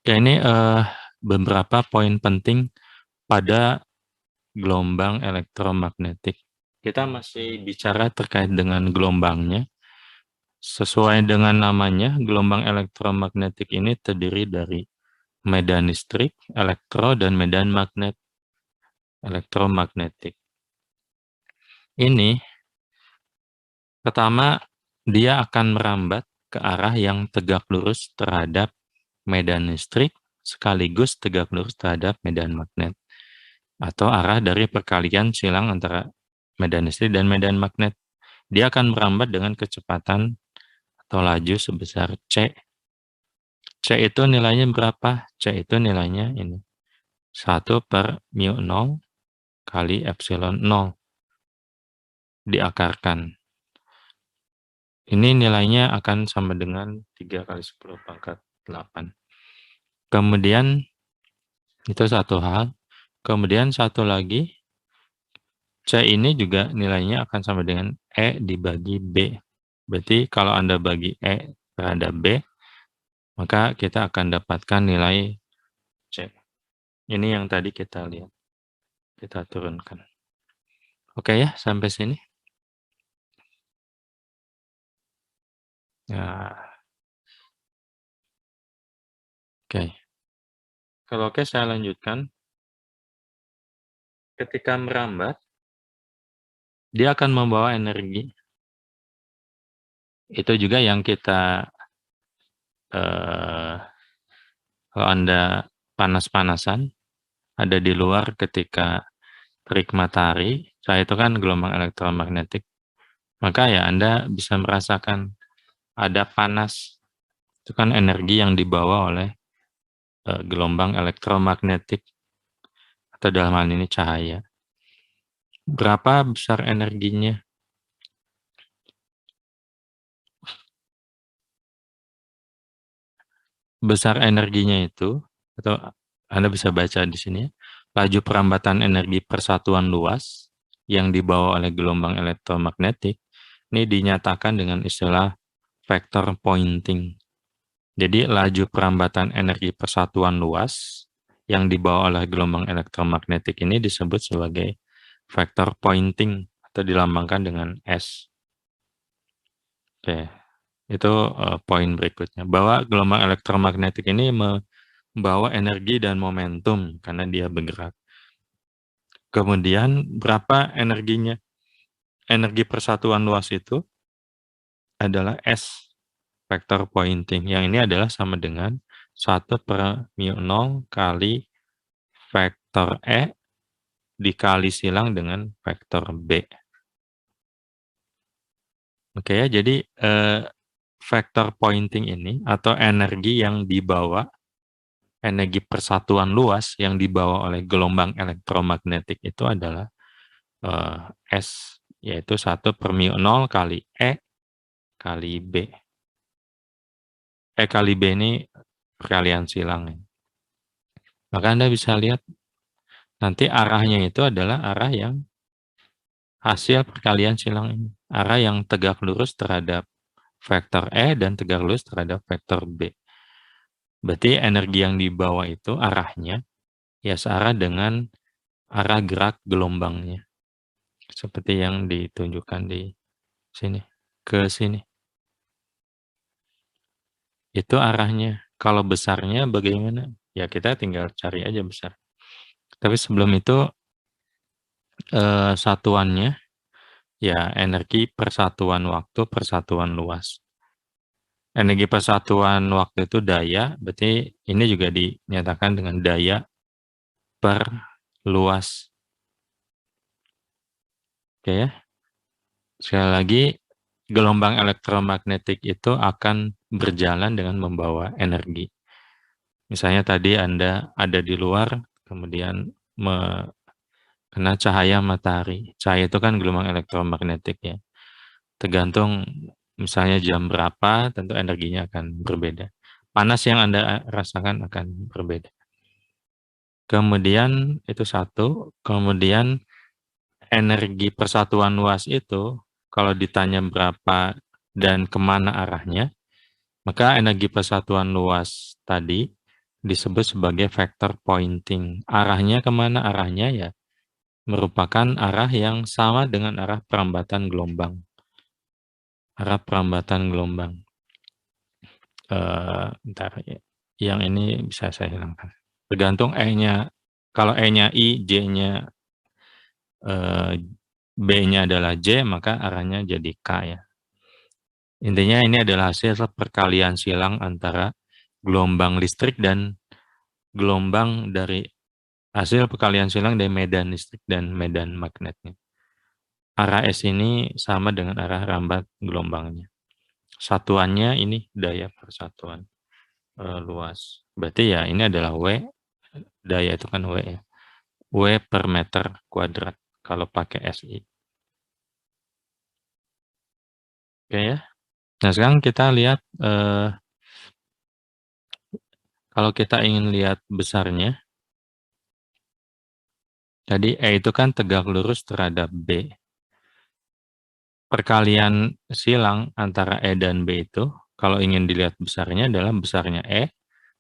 Ya ini beberapa poin penting pada gelombang elektromagnetik. Kita masih bicara terkait dengan gelombangnya. Sesuai dengan namanya, gelombang elektromagnetik ini terdiri dari medan listrik, elektro, dan medan magnet elektromagnetik. Ini pertama, dia akan merambat ke arah yang tegak lurus terhadap medan listrik, sekaligus tegak lurus terhadap medan magnet. Atau arah dari perkalian silang antara medan listrik dan medan magnet. Dia akan merambat dengan kecepatan atau laju sebesar C. C itu nilainya berapa? C itu nilainya ini. 1 per mu 0 kali epsilon 0 diakarkan. Ini nilainya akan sama dengan 3 kali 10 pangkat 8. Kemudian, itu satu hal. Kemudian satu lagi, C ini juga nilainya akan sama dengan E dibagi B. Berarti kalau Anda bagi E terhadap B, maka kita akan dapatkan nilai C. Ini yang tadi kita lihat. Kita turunkan. Oke ya, sampai sini. Nah. Oke. Kalau oke, saya lanjutkan. Ketika merambat, dia akan membawa energi. Itu juga yang kita, kalau Anda panas-panasan, ada di luar ketika terik matahari, cahaya itu kan gelombang elektromagnetik. Maka ya Anda bisa merasakan ada panas. Itu kan energi yang dibawa oleh gelombang elektromagnetik. Atau dalam hal ini cahaya. Berapa besar energinya? Besar energinya itu, atau Anda bisa baca di sini, laju perambatan energi persatuan luas yang dibawa oleh gelombang elektromagnetik, ini dinyatakan dengan istilah vector pointing. Jadi laju perambatan energi persatuan luas yang dibawa oleh gelombang elektromagnetik ini disebut sebagai vector pointing atau dilambangkan dengan S. Oke. Itu poin berikutnya, bahwa gelombang elektromagnetik ini membawa energi dan momentum karena dia bergerak. Kemudian berapa energinya? Energi persatuan luas itu adalah S, vektor pointing. Yang ini adalah sama dengan 1/μ0 kali vektor E dikali silang dengan vektor B. Oke ya, jadi vektor pointing ini atau energi yang dibawa, energi persatuan luas yang dibawa oleh gelombang elektromagnetik itu adalah S, yaitu 1/μ0 kali E kali B. E kali B ini perkalian silang. Maka Anda bisa lihat nanti arahnya itu adalah arah yang hasil perkalian silang ini. Arah yang tegak lurus terhadap vektor E dan tegak lurus terhadap vektor B. Berarti energi yang dibawa itu arahnya ya searah dengan arah gerak gelombangnya. Seperti yang ditunjukkan di sini, ke sini. Itu arahnya. Kalau besarnya bagaimana? Ya kita tinggal cari aja besar. Tapi sebelum itu satuannya ya energi persatuan waktu, persatuan luas. Energi persatuan waktu itu daya, berarti ini juga dinyatakan dengan daya per luas. Oke ya. Sekali lagi, gelombang elektromagnetik itu akan berjalan dengan membawa energi. Misalnya tadi Anda ada di luar, kemudian kena cahaya matahari. Cahaya itu kan gelombang elektromagnetik ya. Tergantung misalnya jam berapa, tentu energinya akan berbeda. Panas yang Anda rasakan akan berbeda. Kemudian itu satu, kemudian energi persatuan luas itu, kalau ditanya berapa dan kemana arahnya, maka energi persatuan luas tadi disebut sebagai vector pointing. Arahnya kemana? Arahnya ya merupakan arah yang sama dengan arah perambatan gelombang. Arah perambatan gelombang. Bentar ya. Yang ini bisa saya hilangkan. Tergantung E-nya. Kalau E-nya I, J-nya B-nya adalah J, maka arahnya jadi K ya. Intinya ini adalah hasil perkalian silang antara gelombang listrik dan gelombang dari hasil perkalian silang dari medan listrik dan medan magnetnya. Arah S ini sama dengan arah rambat gelombangnya. Satuannya ini daya persatuan luas. Berarti ya ini adalah W, daya itu kan W ya. W per meter kuadrat kalau pakai SI. Oke ya. Nah sekarang kita lihat, kalau kita ingin lihat besarnya, tadi E itu kan tegak lurus terhadap B. Perkalian silang antara E dan B itu, kalau ingin dilihat besarnya adalah besarnya E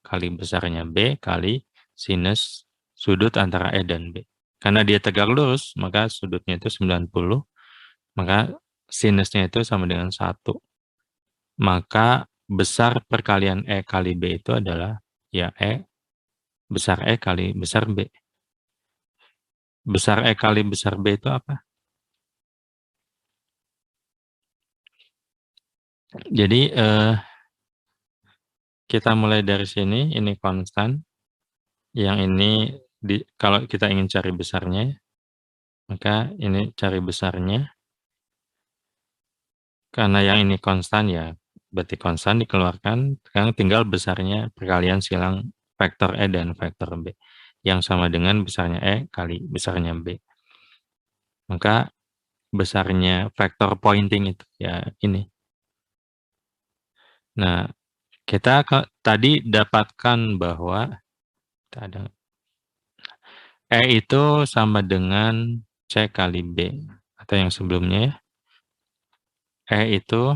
kali besarnya B kali sinus sudut antara E dan B. Karena dia tegak lurus, maka sudutnya itu 90, maka sinusnya itu sama dengan 1. Maka besar perkalian E kali B itu adalah ya E, besar E kali besar B. Besar E kali besar B itu apa? Jadi kita mulai dari sini, ini konstan. Yang ini kalau kita ingin cari besarnya, maka ini cari besarnya. Karena yang ini konstan ya, berarti konstan dikeluarkan. Sekarang tinggal besarnya perkalian silang vektor E dan vektor B. Yang sama dengan besarnya E kali besarnya B. Maka besarnya vektor pointing itu ya ini. Nah, kita tadi dapatkan bahwa E itu sama dengan C kali B. Atau yang sebelumnya ya. E itu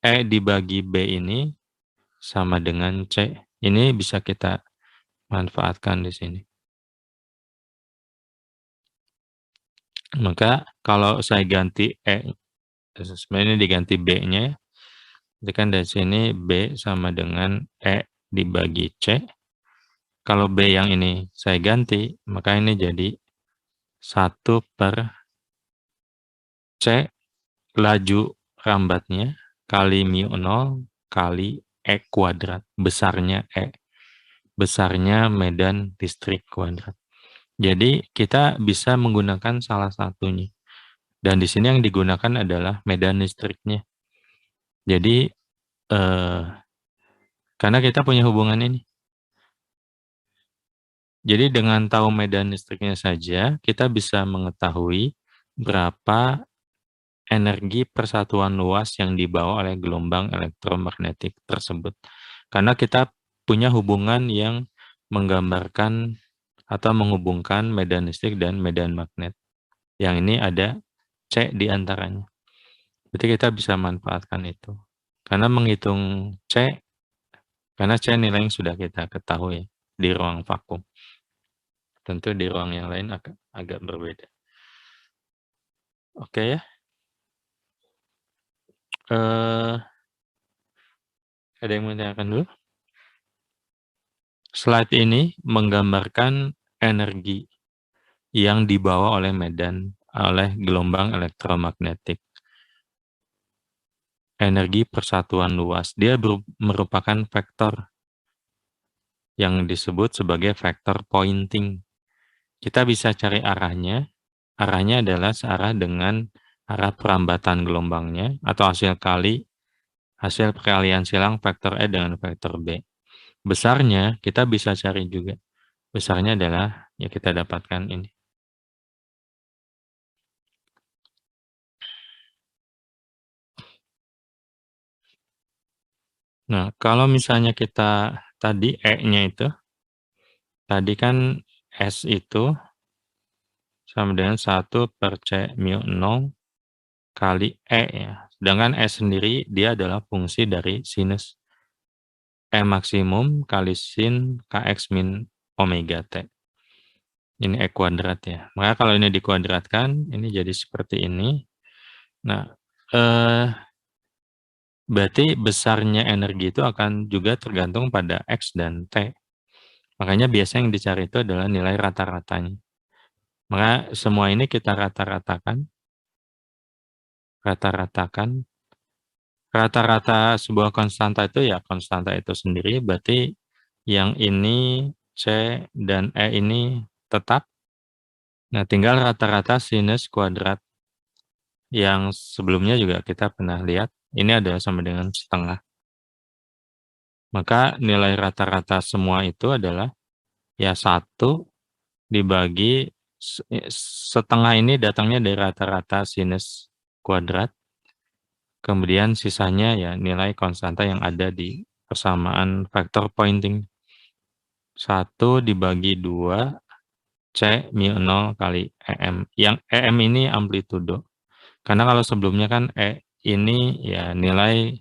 E dibagi B ini sama dengan C. Ini bisa kita manfaatkan di sini. Maka kalau saya ganti E sebenarnya ini diganti B-nya ya. Jadi kan dari sini B sama dengan E dibagi C. Kalau B yang ini saya ganti, maka ini jadi 1 per C laju rambatnya kali mu 0 kali E kuadrat. Besarnya E. Besarnya medan listrik kuadrat. Jadi kita bisa menggunakan salah satunya. Dan di sini yang digunakan adalah medan listriknya. Jadi karena kita punya hubungan ini. Jadi dengan tahu medan listriknya saja, kita bisa mengetahui berapa energi persatuan luas yang dibawa oleh gelombang elektromagnetik tersebut. Karena kita punya hubungan yang menggambarkan atau menghubungkan medan listrik dan medan magnet. Yang ini ada C di antaranya. Berarti kita bisa manfaatkan itu. Karena menghitung C, karena C nilai yang sudah kita ketahui di ruang vakum. Tentu di ruang yang lain agak berbeda. Oke ya. Ada yang menanyakan dulu? Slide ini menggambarkan energi yang dibawa oleh gelombang elektromagnetik. Energi persatuan luas. Dia merupakan vektor yang disebut sebagai vektor pointing. Kita bisa cari arahnya. Arahnya adalah searah dengan arah perambatan gelombangnya atau hasil perkalian silang vektor E dengan vektor B. Besarnya kita bisa cari juga. Besarnya adalah ya kita dapatkan ini. Nah, kalau misalnya kita tadi E-nya itu, tadi kan S itu sama dengan 1 per C mu 0 kali E ya. Sedangkan E sendiri dia adalah fungsi dari sinus E maksimum kali sin Kx min omega T. Ini E kuadrat ya. Maka kalau ini dikuadratkan, ini jadi seperti ini. Nah, berarti besarnya energi itu akan juga tergantung pada X dan T. Makanya biasanya yang dicari itu adalah nilai rata-ratanya. Maka semua ini kita rata-ratakan. Rata-rata sebuah konstanta itu ya konstanta itu sendiri, berarti yang ini C dan E ini tetap. Nah, tinggal rata-rata sinus kuadrat yang sebelumnya juga kita pernah lihat, ini adalah sama dengan setengah. Maka nilai rata-rata semua itu adalah ya 1 dibagi setengah ini datangnya dari rata-rata sinus kuadrat. Kemudian sisanya ya nilai konstanta yang ada di persamaan vektor pointing. 1 dibagi 2 C mu 0 kali EM. Yang EM ini amplitudo. Karena kalau sebelumnya kan E ini ya nilai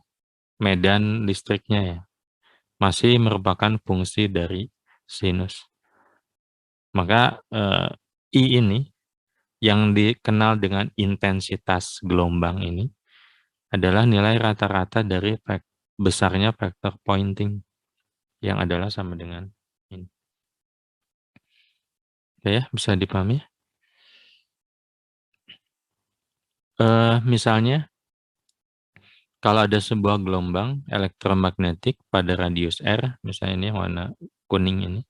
medan listriknya ya. Masih merupakan fungsi dari sinus. Maka I ini yang dikenal dengan intensitas gelombang ini adalah nilai rata-rata dari besarnya vektor pointing yang adalah sama dengan ini. Oke ya, bisa dipahami? Misalnya, kalau ada sebuah gelombang elektromagnetik pada radius R, misalnya ini warna kuning ini,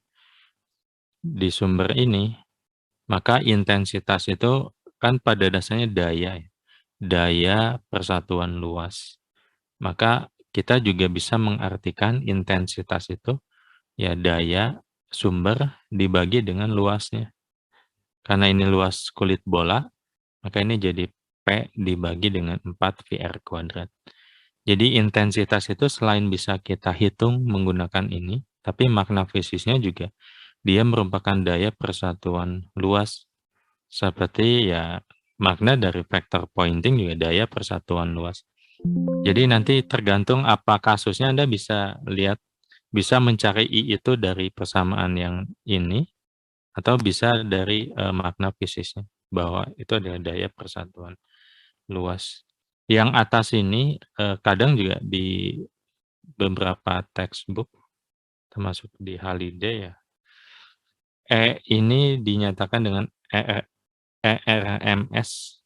di sumber ini, maka intensitas itu kan pada dasarnya daya ya. Daya persatuan luas. Maka kita juga bisa mengartikan intensitas itu ya daya sumber dibagi dengan luasnya. Karena ini luas kulit bola, maka ini jadi P dibagi dengan 4 VR kuadrat. Jadi intensitas itu selain bisa kita hitung menggunakan ini, tapi makna fisiknya juga dia merupakan daya persatuan luas. Seperti ya makna dari vektor pointing juga daya persatuan luas. Jadi nanti tergantung apa kasusnya Anda bisa lihat, bisa mencari I itu dari persamaan yang ini, atau bisa dari makna fisiknya, bahwa itu adalah daya persatuan luas. Yang atas ini kadang juga di beberapa textbook, termasuk di Haliday ya, ini dinyatakan dengan ERMS.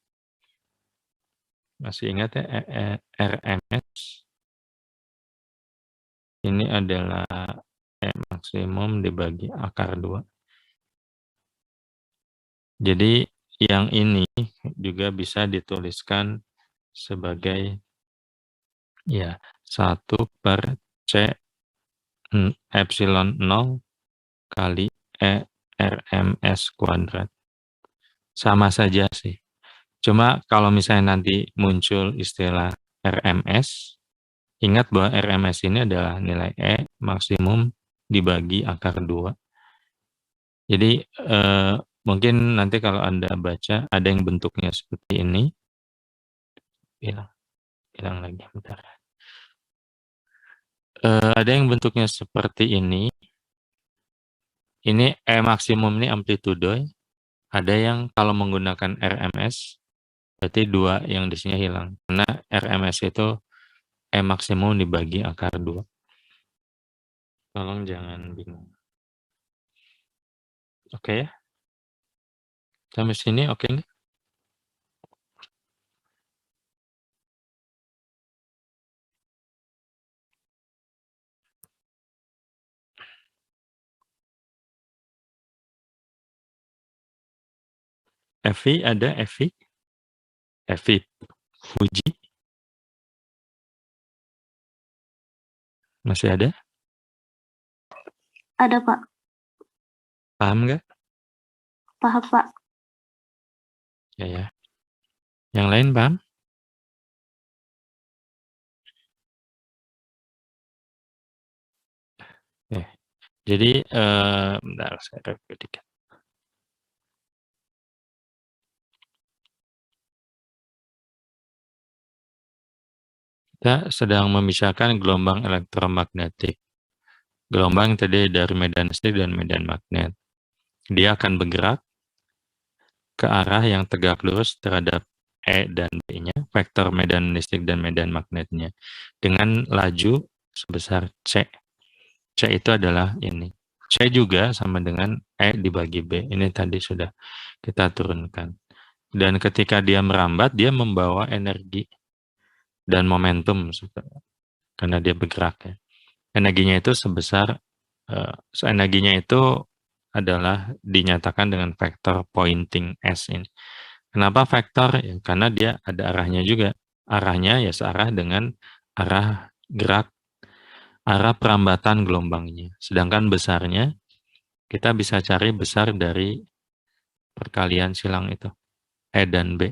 Masih ingat ya, ERMS? Ini adalah E maksimum dibagi akar 2. Jadi yang ini juga bisa dituliskan sebagai ya 1/C epsilon 0 kali ERMS kuadrat. Sama saja sih. Cuma kalau misalnya nanti muncul istilah RMS, ingat bahwa RMS ini adalah nilai E maksimum dibagi akar 2. Jadi mungkin nanti kalau Anda baca ada yang bentuknya seperti ini. Hilang lagi, bentar. Ada yang bentuknya seperti ini. Ini E maksimum ini amplitudo. Ada yang kalau menggunakan RMS, berarti 2 yang di sini hilang. Karena RMS itu E maksimum dibagi akar 2. Tolong jangan bingung. Oke ya? Sampai sini oke nggak? Evi ada Evi? Evi Fuji? Masih ada? Ada, Pak. Paham nggak? Paham, Pak. Ya. Yang lain paham? Jadi, bentar saya review dikit. Kita sedang memisahkan gelombang elektromagnetik. Gelombang tadi dari medan listrik dan medan magnet. Dia akan bergerak ke arah yang tegak lurus terhadap E dan B-nya, vektor medan listrik dan medan magnetnya, dengan laju sebesar C. C itu adalah ini. C juga sama dengan E dibagi B. Ini tadi sudah kita turunkan. Dan ketika dia merambat, dia membawa energi dan momentum karena dia bergerak ya. Energinya itu energinya itu adalah dinyatakan dengan vektor pointing S ini. Kenapa vektor? Ya, karena dia ada arahnya juga. Arahnya ya searah dengan arah gerak, arah perambatan gelombangnya. Sedangkan besarnya, kita bisa cari besar dari perkalian silang itu. E dan B.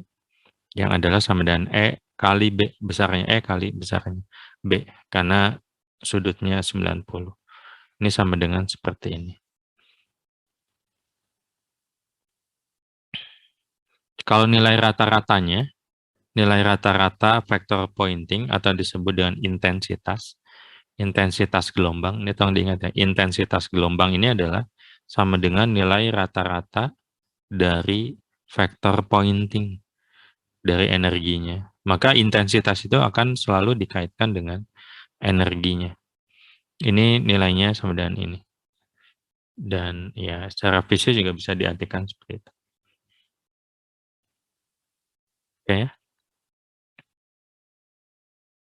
Yang adalah sama dengan E kali B. Besarnya E kali besarnya B. Karena sudutnya 90. Ini sama dengan seperti ini. Kalau nilai rata-ratanya, nilai rata-rata vektor pointing atau disebut dengan intensitas gelombang, ini tolong diingat ya, intensitas gelombang ini adalah sama dengan nilai rata-rata dari vektor pointing, dari energinya. Maka intensitas itu akan selalu dikaitkan dengan energinya. Ini nilainya sama dengan ini. Dan ya secara fisik juga bisa diartikan seperti itu. Oke ya.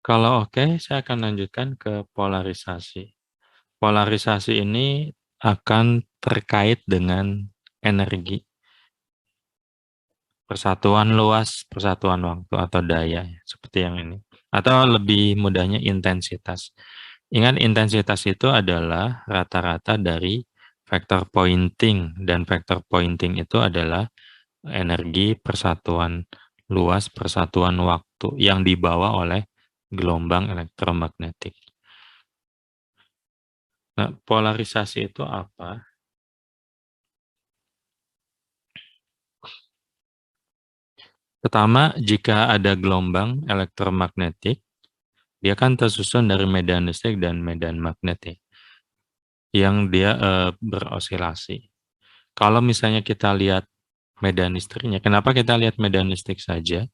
Kalau oke, saya akan lanjutkan ke polarisasi. Polarisasi ini akan terkait dengan energi. Persatuan luas, persatuan waktu atau daya, seperti yang ini. Atau lebih mudahnya intensitas. Ingat intensitas itu adalah rata-rata dari vektor pointing, dan vektor pointing itu adalah energi persatuan luas, persatuan waktu yang dibawa oleh gelombang elektromagnetik. Nah, polarisasi itu apa? Pertama, jika ada gelombang elektromagnetik, dia kan tersusun dari medan listrik dan medan magnetik yang dia berosilasi. Kalau misalnya kita lihat medan listriknya, kenapa kita lihat medan listrik saja?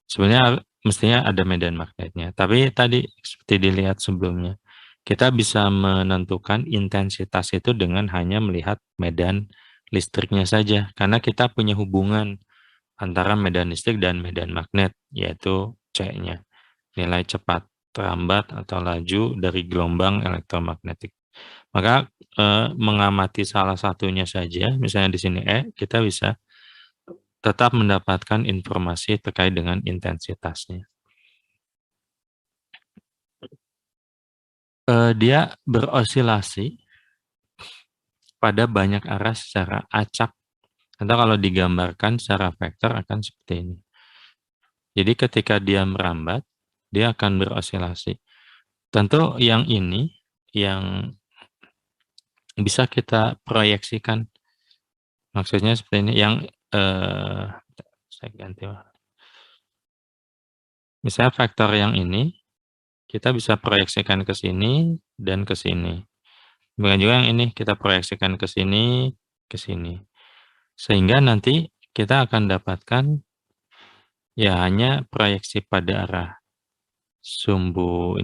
Sebenarnya mestinya ada medan magnetnya. Tapi tadi seperti dilihat sebelumnya, kita bisa menentukan intensitas itu dengan hanya melihat medan listriknya saja, karena kita punya hubungan antara medan listrik dan medan magnet, yaitu C-nya, nilai cepat terambat atau laju dari gelombang elektromagnetik. Maka mengamati salah satunya saja, misalnya di sini E, kita bisa tetap mendapatkan informasi terkait dengan intensitasnya. Dia berosilasi pada banyak arah secara acak, atau kalau digambarkan secara vektor akan seperti ini. Jadi ketika dia merambat, dia akan berosilasi. Tentu yang ini yang bisa kita proyeksikan. Maksudnya seperti ini, yang saya ganti. Misalnya vektor yang ini, kita bisa proyeksikan ke sini dan ke sini. Demikian juga yang ini, kita proyeksikan ke sini, ke sini. Sehingga nanti kita akan dapatkan ya hanya proyeksi pada arah sumbu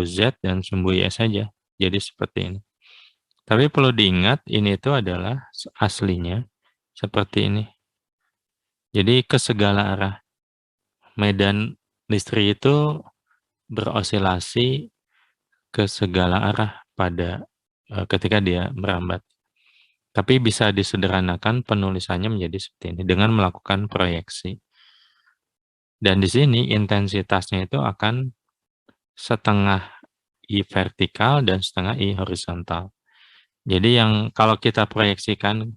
Z dan sumbu Y saja. Jadi seperti ini. Tapi perlu diingat, ini itu adalah aslinya seperti ini. Jadi ke segala arah. Medan listrik itu berosilasi ke segala arah pada ketika dia merambat. Tapi bisa disederhanakan penulisannya menjadi seperti ini dengan melakukan proyeksi. Dan di sini intensitasnya itu akan setengah I vertikal dan setengah I horizontal. Jadi yang kalau kita proyeksikan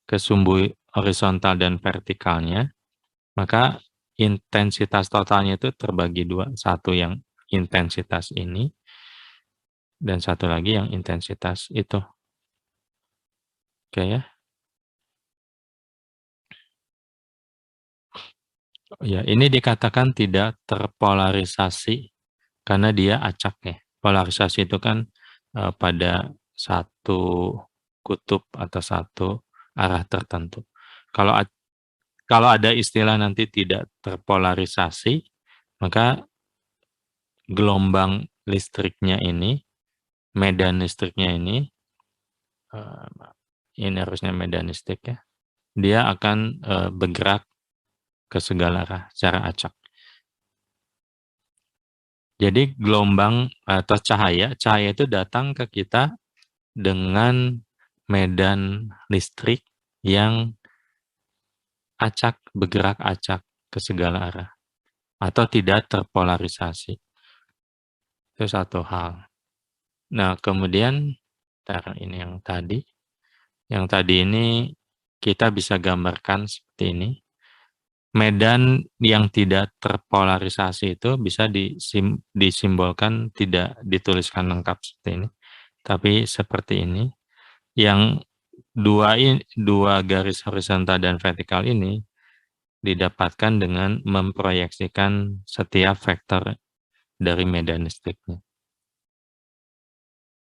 ke sumbu horizontal dan vertikalnya, maka intensitas totalnya itu terbagi dua. Satu yang intensitas ini, dan satu lagi yang intensitas itu. Oke ya. Ya, ini dikatakan tidak terpolarisasi karena dia acak ya. Polarisasi itu kan pada satu kutub atau satu arah tertentu. Kalau ada istilah nanti tidak terpolarisasi, maka gelombang listriknya ini, medan listriknya ini harusnya medan listrik ya, dia akan bergerak ke segala arah secara acak. Jadi gelombang atau cahaya itu datang ke kita dengan medan listrik yang acak, bergerak acak ke segala arah. Atau tidak terpolarisasi. Itu satu hal. Nah, kemudian, ini yang tadi. Yang tadi ini kita bisa gambarkan seperti ini. Medan yang tidak terpolarisasi itu bisa disimbolkan, tidak dituliskan lengkap seperti ini. Tapi seperti ini. Yang dua garis horizontal dan vertikal ini didapatkan dengan memproyeksikan setiap vektor dari medan listriknya.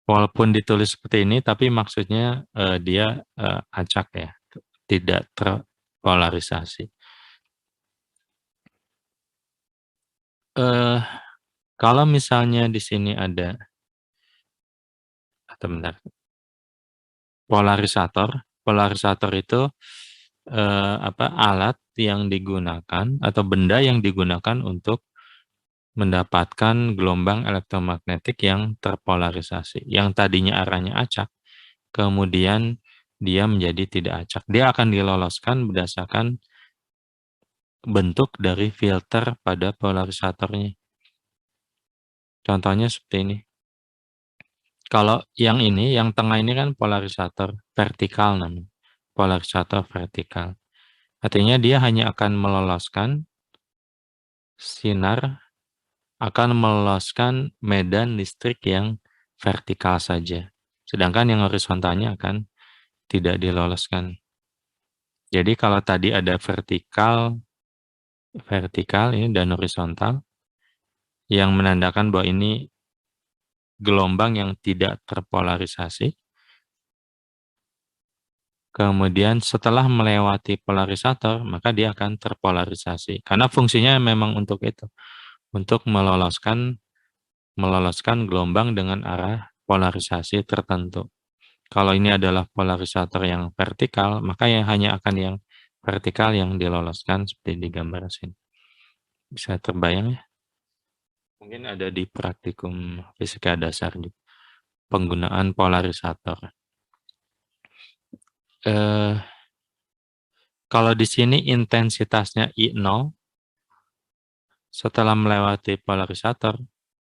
Walaupun ditulis seperti ini, tapi maksudnya dia acak ya, tidak terpolarisasi. Kalau misalnya di sini ada, polarisator itu alat yang digunakan atau benda yang digunakan untuk mendapatkan gelombang elektromagnetik yang terpolarisasi. Yang tadinya arahnya acak, kemudian dia menjadi tidak acak. Dia akan diloloskan berdasarkan bentuk dari filter pada polarisatornya. Contohnya seperti ini. Kalau yang ini, yang tengah ini kan polarisator vertikal namanya. Polarisator vertikal. Artinya dia hanya akan meloloskan sinar, akan meloloskan medan listrik yang vertikal saja. Sedangkan yang horizontalnya akan tidak diloloskan. Jadi kalau tadi ada vertikal ini dan horizontal, yang menandakan bahwa ini gelombang yang tidak terpolarisasi. Kemudian setelah melewati polarisator, maka dia akan terpolarisasi. Karena fungsinya memang untuk itu, untuk meloloskan gelombang dengan arah polarisasi tertentu. Kalau ini adalah polarisator yang vertikal, maka hanya akan yang vertikal yang diloloskan seperti di gambar sini. Bisa terbayang ya? Mungkin ada di praktikum fisika dasar juga. Penggunaan polarisator. Kalau di sini intensitasnya I0, setelah melewati polarisator,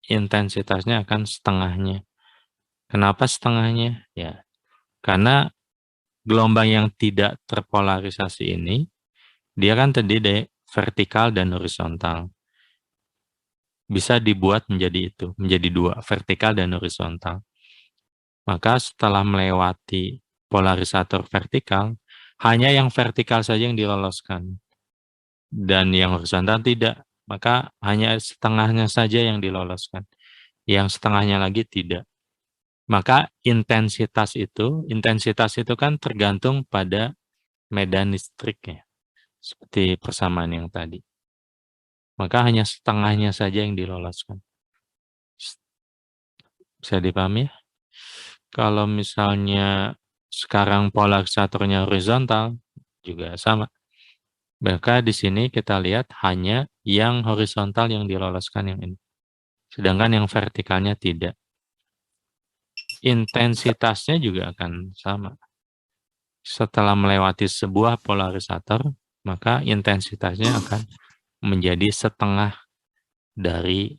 intensitasnya akan setengahnya. Kenapa setengahnya? Ya, karena gelombang yang tidak terpolarisasi ini, dia kan terdiri dari vertikal dan horizontal. Bisa dibuat menjadi dua, vertikal dan horizontal. Maka setelah melewati polarisator vertikal, hanya yang vertikal saja yang diloloskan. Dan yang horizontal tidak. Maka hanya setengahnya saja yang diloloskan. Yang setengahnya lagi tidak. Maka intensitas itu kan tergantung pada medan listriknya. Seperti persamaan yang tadi. Maka hanya setengahnya saja yang diloloskan. Bisa dipahami ya? Kalau misalnya sekarang polarisatornya horizontal, juga sama. Maka di sini kita lihat hanya yang horizontal yang diloloskan yang ini. Sedangkan yang vertikalnya tidak. Intensitasnya juga akan sama. Setelah melewati sebuah polarisator, maka intensitasnya akan menjadi setengah dari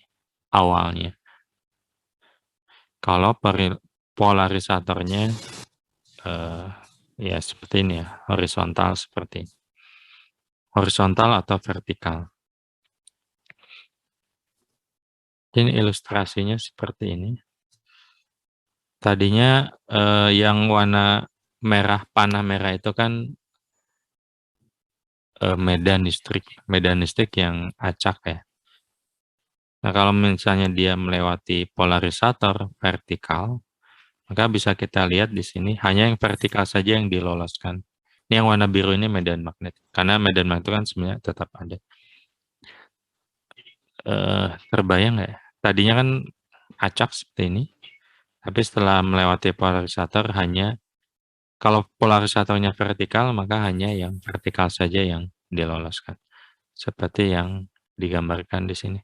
awalnya. Kalau polarisatornya ya seperti ini ya, horizontal seperti ini. Horizontal atau vertikal. Ini ilustrasinya seperti ini. Tadinya yang warna merah, panah merah itu kan medan listrik yang acak ya. Nah, kalau misalnya dia melewati polarisator vertikal, maka bisa kita lihat di sini hanya yang vertikal saja yang diloloskan. Ini yang warna biru ini medan magnet. Karena medan magnet itu kan sebenarnya tetap ada. Terbayang nggak ya? Tadinya kan acak seperti ini. Tapi setelah melewati polarisator hanya, kalau polarisatornya vertikal, maka hanya yang vertikal saja yang diloloskan. Seperti yang digambarkan di sini.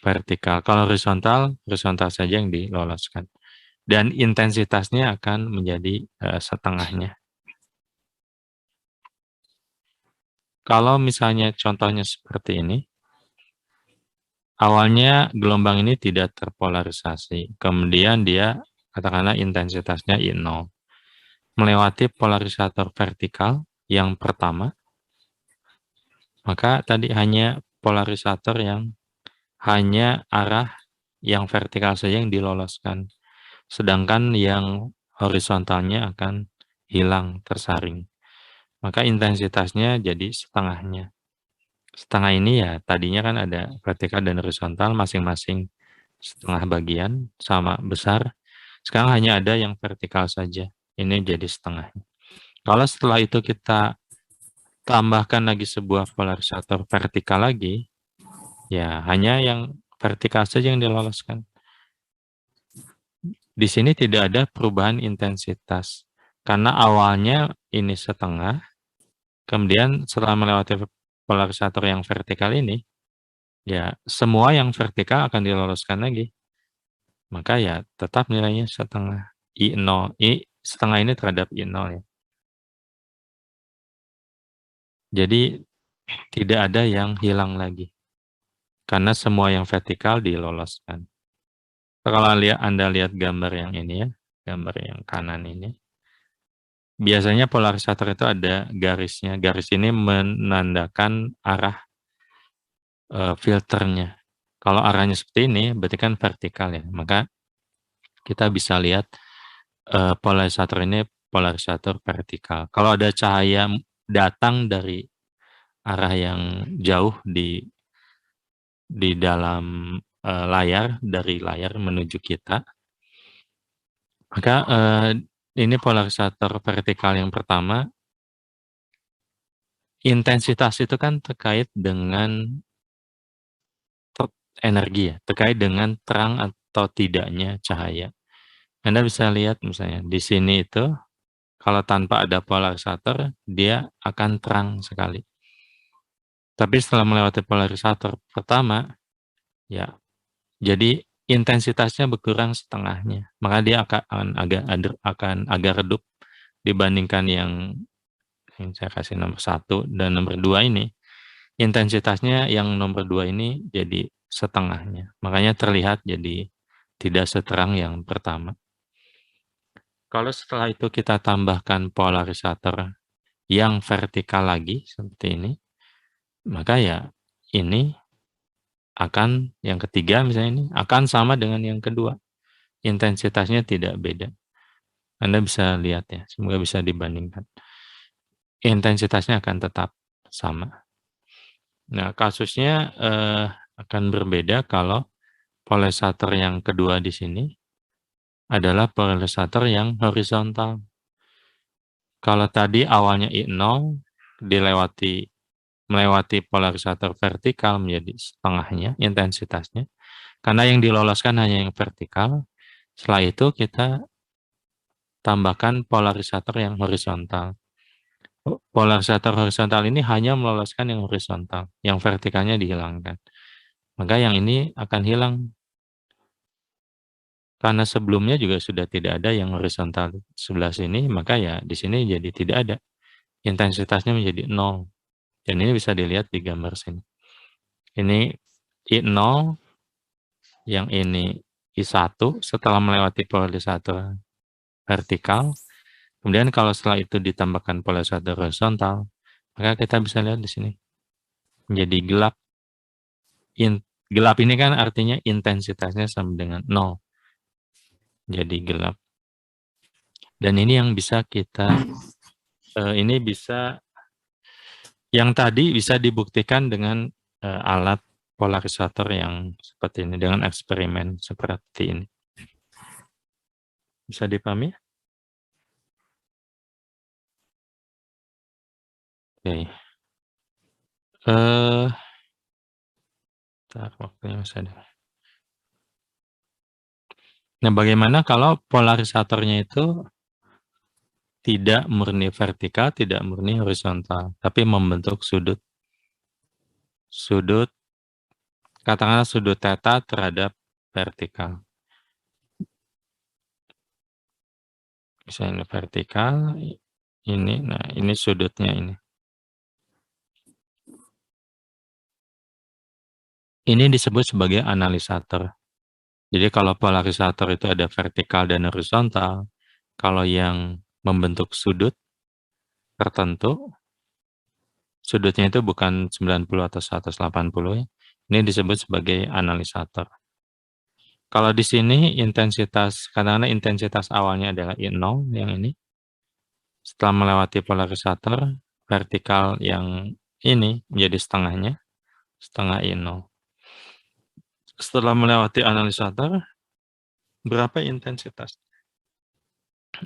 Vertikal. Kalau horizontal saja yang diloloskan. Dan intensitasnya akan menjadi setengahnya. Kalau misalnya contohnya seperti ini, awalnya gelombang ini tidak terpolarisasi. Kemudian dia, katakanlah intensitasnya I0. Melewati polarisator vertikal yang pertama, maka tadi hanya polarisator yang hanya arah yang vertikal saja yang diloloskan. Sedangkan yang horizontalnya akan hilang, tersaring. Maka intensitasnya jadi setengahnya. Setengah ini ya tadinya kan ada vertikal dan horizontal masing-masing setengah bagian sama besar. Sekarang hanya ada yang vertikal saja. Ini jadi setengahnya. Kalau setelah itu kita tambahkan lagi sebuah polarisator vertikal lagi, ya hanya yang vertikal saja yang diloloskan. Di sini tidak ada perubahan intensitas. Karena awalnya ini setengah, kemudian setelah melewati polarisator yang vertikal ini, ya semua yang vertikal akan diloloskan lagi. Maka ya tetap nilainya setengah. I0, setengah ini terhadap I0 ya. Jadi tidak ada yang hilang lagi. Karena semua yang vertikal diloloskan. Kalau Anda lihat gambar yang ini ya, gambar yang kanan ini, biasanya polarisator itu ada garisnya. Garis ini menandakan arah filternya. Kalau arahnya seperti ini, berarti kan vertikal ya. Maka kita bisa lihat polarisator ini polarisator vertikal. Kalau ada cahaya datang dari arah yang jauh di dalam layar, dari layar menuju kita, maka ini polarisator vertikal yang pertama. Intensitas itu kan terkait dengan energi ya, terkait dengan terang atau tidaknya cahaya. Anda bisa lihat misalnya di sini itu kalau tanpa ada polarisator dia akan terang sekali. Tapi setelah melewati polarisator pertama, ya, jadi intensitasnya berkurang setengahnya. Maka dia akan agak redup dibandingkan yang saya kasih nomor 1 dan nomor 2 ini. Intensitasnya yang nomor 2 ini jadi setengahnya. Makanya terlihat jadi tidak seterang yang pertama. Kalau setelah itu kita tambahkan polarisator yang vertikal lagi seperti ini, maka ya ini akan yang ketiga misalnya ini akan sama dengan yang kedua. Intensitasnya tidak beda. Anda bisa lihat ya, semoga bisa dibandingkan. Intensitasnya akan tetap sama. Nah, kasusnya akan berbeda kalau polarisator yang kedua di sini adalah polarisator yang horizontal. Kalau tadi awalnya I0 melewati polarisator vertikal menjadi setengahnya intensitasnya. Karena yang diloloskan hanya yang vertikal. Setelah itu kita tambahkan polarisator yang horizontal. Polarisator horizontal ini hanya meloloskan yang horizontal, yang vertikalnya dihilangkan. Maka yang ini akan hilang. Karena sebelumnya juga sudah tidak ada yang horizontal sebelah sini, maka ya di sini jadi tidak ada. Intensitasnya menjadi 0. Dan ini bisa dilihat di gambar sini. Ini I0, yang ini I1 setelah melewati polarisator vertikal. Kemudian kalau setelah itu ditambahkan polarisator horizontal, maka kita bisa lihat di sini. Menjadi gelap. Gelap ini kan artinya intensitasnya sama dengan 0. Jadi gelap. Dan ini yang bisa kita, yang tadi bisa dibuktikan dengan alat polarisator yang seperti ini, dengan eksperimen seperti ini. Bisa dipahami? Oke. Waktunya masih ada. Nah, bagaimana kalau polarisatornya itu tidak murni vertikal, tidak murni horizontal, tapi membentuk sudut, katakanlah sudut theta terhadap vertikal. Misalnya vertikal, ini sudutnya ini. Ini disebut sebagai analisator. Jadi kalau polarisator itu ada vertikal dan horizontal, kalau yang membentuk sudut tertentu, sudutnya itu bukan 90 atau 180 ya. Ini disebut sebagai analisator. Kalau di sini karena intensitas awalnya adalah I0 yang ini. Setelah melewati polarisator, vertikal yang ini menjadi setengahnya, setengah I0. Setelah melewati analisator, berapa intensitas?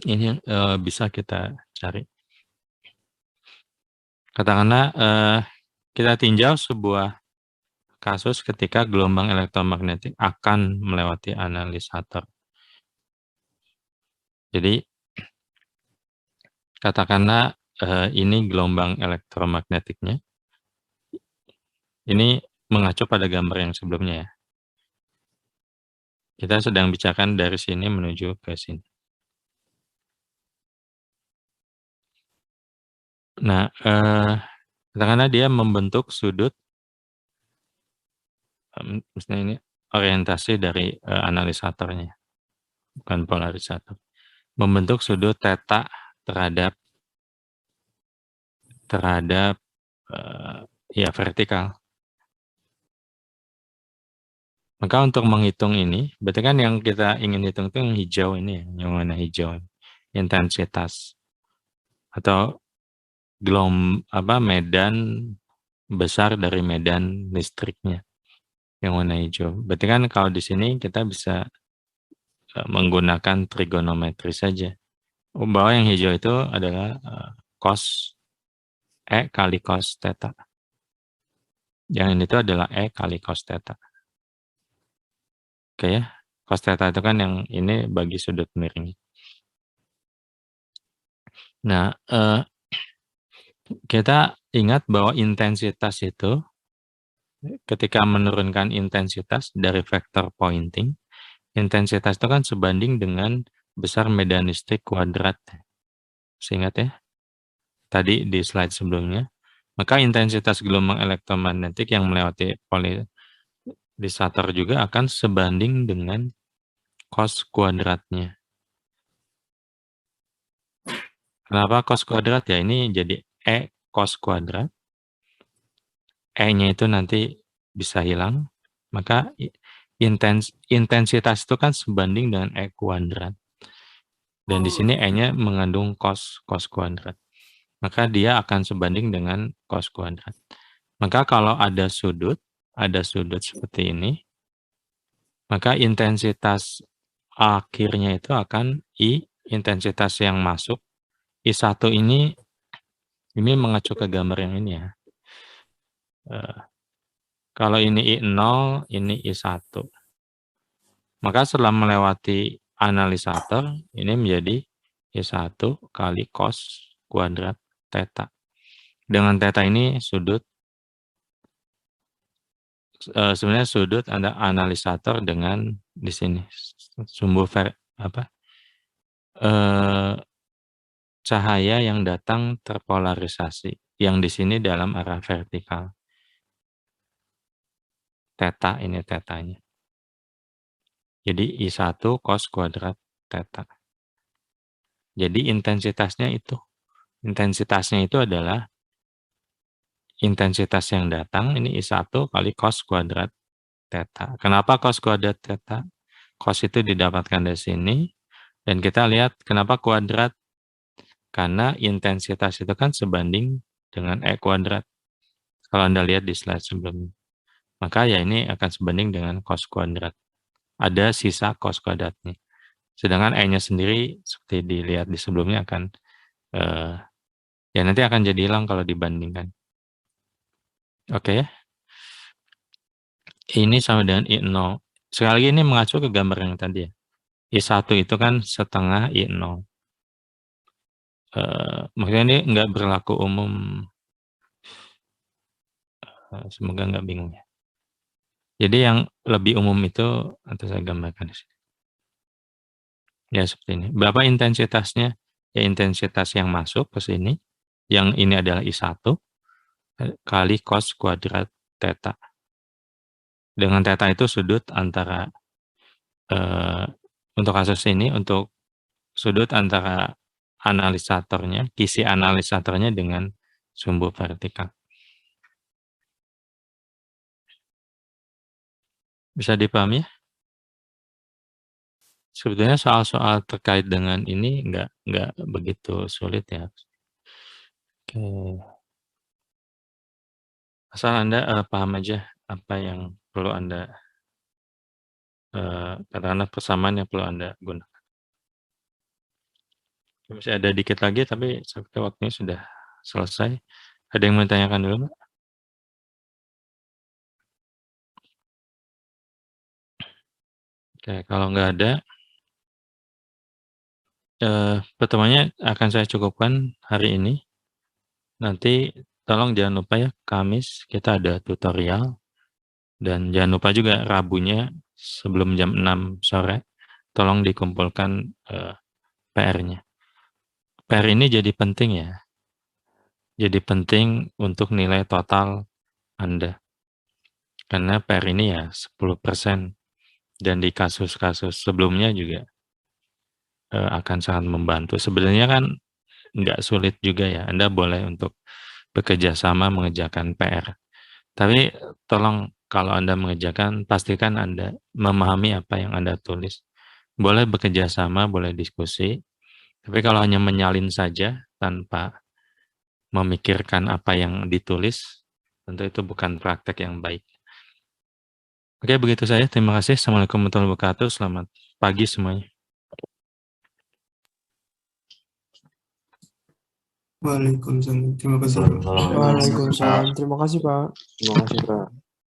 Ini bisa kita cari. Katakanlah kita tinjau sebuah kasus ketika gelombang elektromagnetik akan melewati analisator. Jadi, katakanlah ini gelombang elektromagnetiknya. Ini mengacu pada gambar yang sebelumnya ya. Kita sedang bicarakan dari sini menuju ke sini. Nah, katakanlah dia membentuk sudut, misalnya ini orientasi dari analisatornya, bukan polarisator. Membentuk sudut theta terhadap ya vertikal. Maka untuk menghitung ini, berarti kan yang kita ingin hitung itu yang hijau ini, yang warna hijau, intensitas atau medan besar dari medan listriknya, yang warna hijau. Berarti kan kalau di sini kita bisa menggunakan trigonometri saja. Bahwa yang hijau itu adalah cos E kali cos theta. Yang ini itu adalah E kali cos theta. Oke ya. Cos theta itu kan yang ini bagi sudut miring. Nah, kita ingat bahwa intensitas itu ketika menurunkan intensitas dari vektor pointing, intensitas itu kan sebanding dengan besar medanistik kuadrat. Ingat ya? Tadi di slide sebelumnya. Maka intensitas gelombang elektromagnetik yang melewati polarisator juga akan sebanding dengan cos kuadratnya. Kenapa cos kuadrat? Ya ini jadi E cos kuadrat. E-nya itu nanti bisa hilang. Maka intensitas itu kan sebanding dengan E kuadrat. Dan di sini E-nya mengandung cos kuadrat. Maka dia akan sebanding dengan cos kuadrat. Maka kalau ada sudut seperti ini, maka intensitas akhirnya itu akan I, intensitas yang masuk. I1 ini mengacu ke gambar yang ini ya. Kalau ini I0, ini I1. Maka setelah melewati analisator, ini menjadi I1 kali cos kuadrat theta. Dengan theta ini sudut, sebenarnya sudut ada analisator dengan di sini sumbu cahaya yang datang terpolarisasi, yang di sini dalam arah vertikal. Theta ini tetanya. Jadi I1 cos kuadrat theta. Jadi intensitasnya itu. Intensitasnya itu adalah intensitas yang datang, ini I1 kali cos kuadrat theta. Kenapa cos kuadrat theta? Cos itu didapatkan dari sini. Dan kita lihat kenapa kuadrat. Karena intensitas itu kan sebanding dengan E kuadrat. Kalau Anda lihat di slide sebelumnya. Maka ya ini akan sebanding dengan cos kuadrat. Ada sisa cos kuadratnya. Sedangkan E-nya sendiri seperti dilihat di sebelumnya akan ya nanti akan jadi hilang kalau dibandingkan. Oke ya. Ini sama dengan I0. Sekali lagi ini mengacu ke gambar yang tadi ya. I1 itu kan setengah I0. Maksudnya ini enggak berlaku umum. Semoga enggak bingung ya. Jadi yang lebih umum itu nanti saya gambarkan di sini. Ya seperti ini. Berapa intensitasnya? Ya intensitas yang masuk ke sini. Yang ini adalah I1 kali cos kuadrat theta. Dengan theta itu sudut antara untuk kasus ini, untuk sudut antara analisatornya, kisi analisatornya dengan sumbu vertikal. Bisa dipahami ya? Sebetulnya soal-soal terkait dengan ini enggak begitu sulit ya. Oke. Asal Anda paham aja apa yang perlu Anda katakanlah persamaan yang perlu Anda gunakan. Masih ada dikit lagi tapi seperti waktunya sudah selesai. Ada yang mau ditanyakan dulu, Mbak? Oke, kalau nggak ada, pertemuannya akan saya cukupkan hari ini. Nanti tolong jangan lupa ya, Kamis kita ada tutorial. Dan jangan lupa juga Rabunya sebelum jam 6 sore, tolong dikumpulkan PR-nya. PR ini jadi penting ya. Jadi penting untuk nilai total Anda. Karena PR ini ya 10%. Dan di kasus-kasus sebelumnya juga akan sangat membantu. Sebenarnya kan nggak sulit juga ya. Anda boleh untuk bekerja sama mengerjakan PR. Tapi tolong kalau Anda mengerjakan, pastikan Anda memahami apa yang Anda tulis. Boleh bekerja sama, boleh diskusi. Tapi kalau hanya menyalin saja tanpa memikirkan apa yang ditulis, tentu itu bukan praktek yang baik. Oke, begitu saja. Terima kasih. Assalamualaikum warahmatullahi wabarakatuh. Selamat pagi semuanya. Waalaikumsalam. Terima kasih. Waalaikumsalam. Waalaikumsalam. Terima kasih, Pak. Terima kasih, Pak.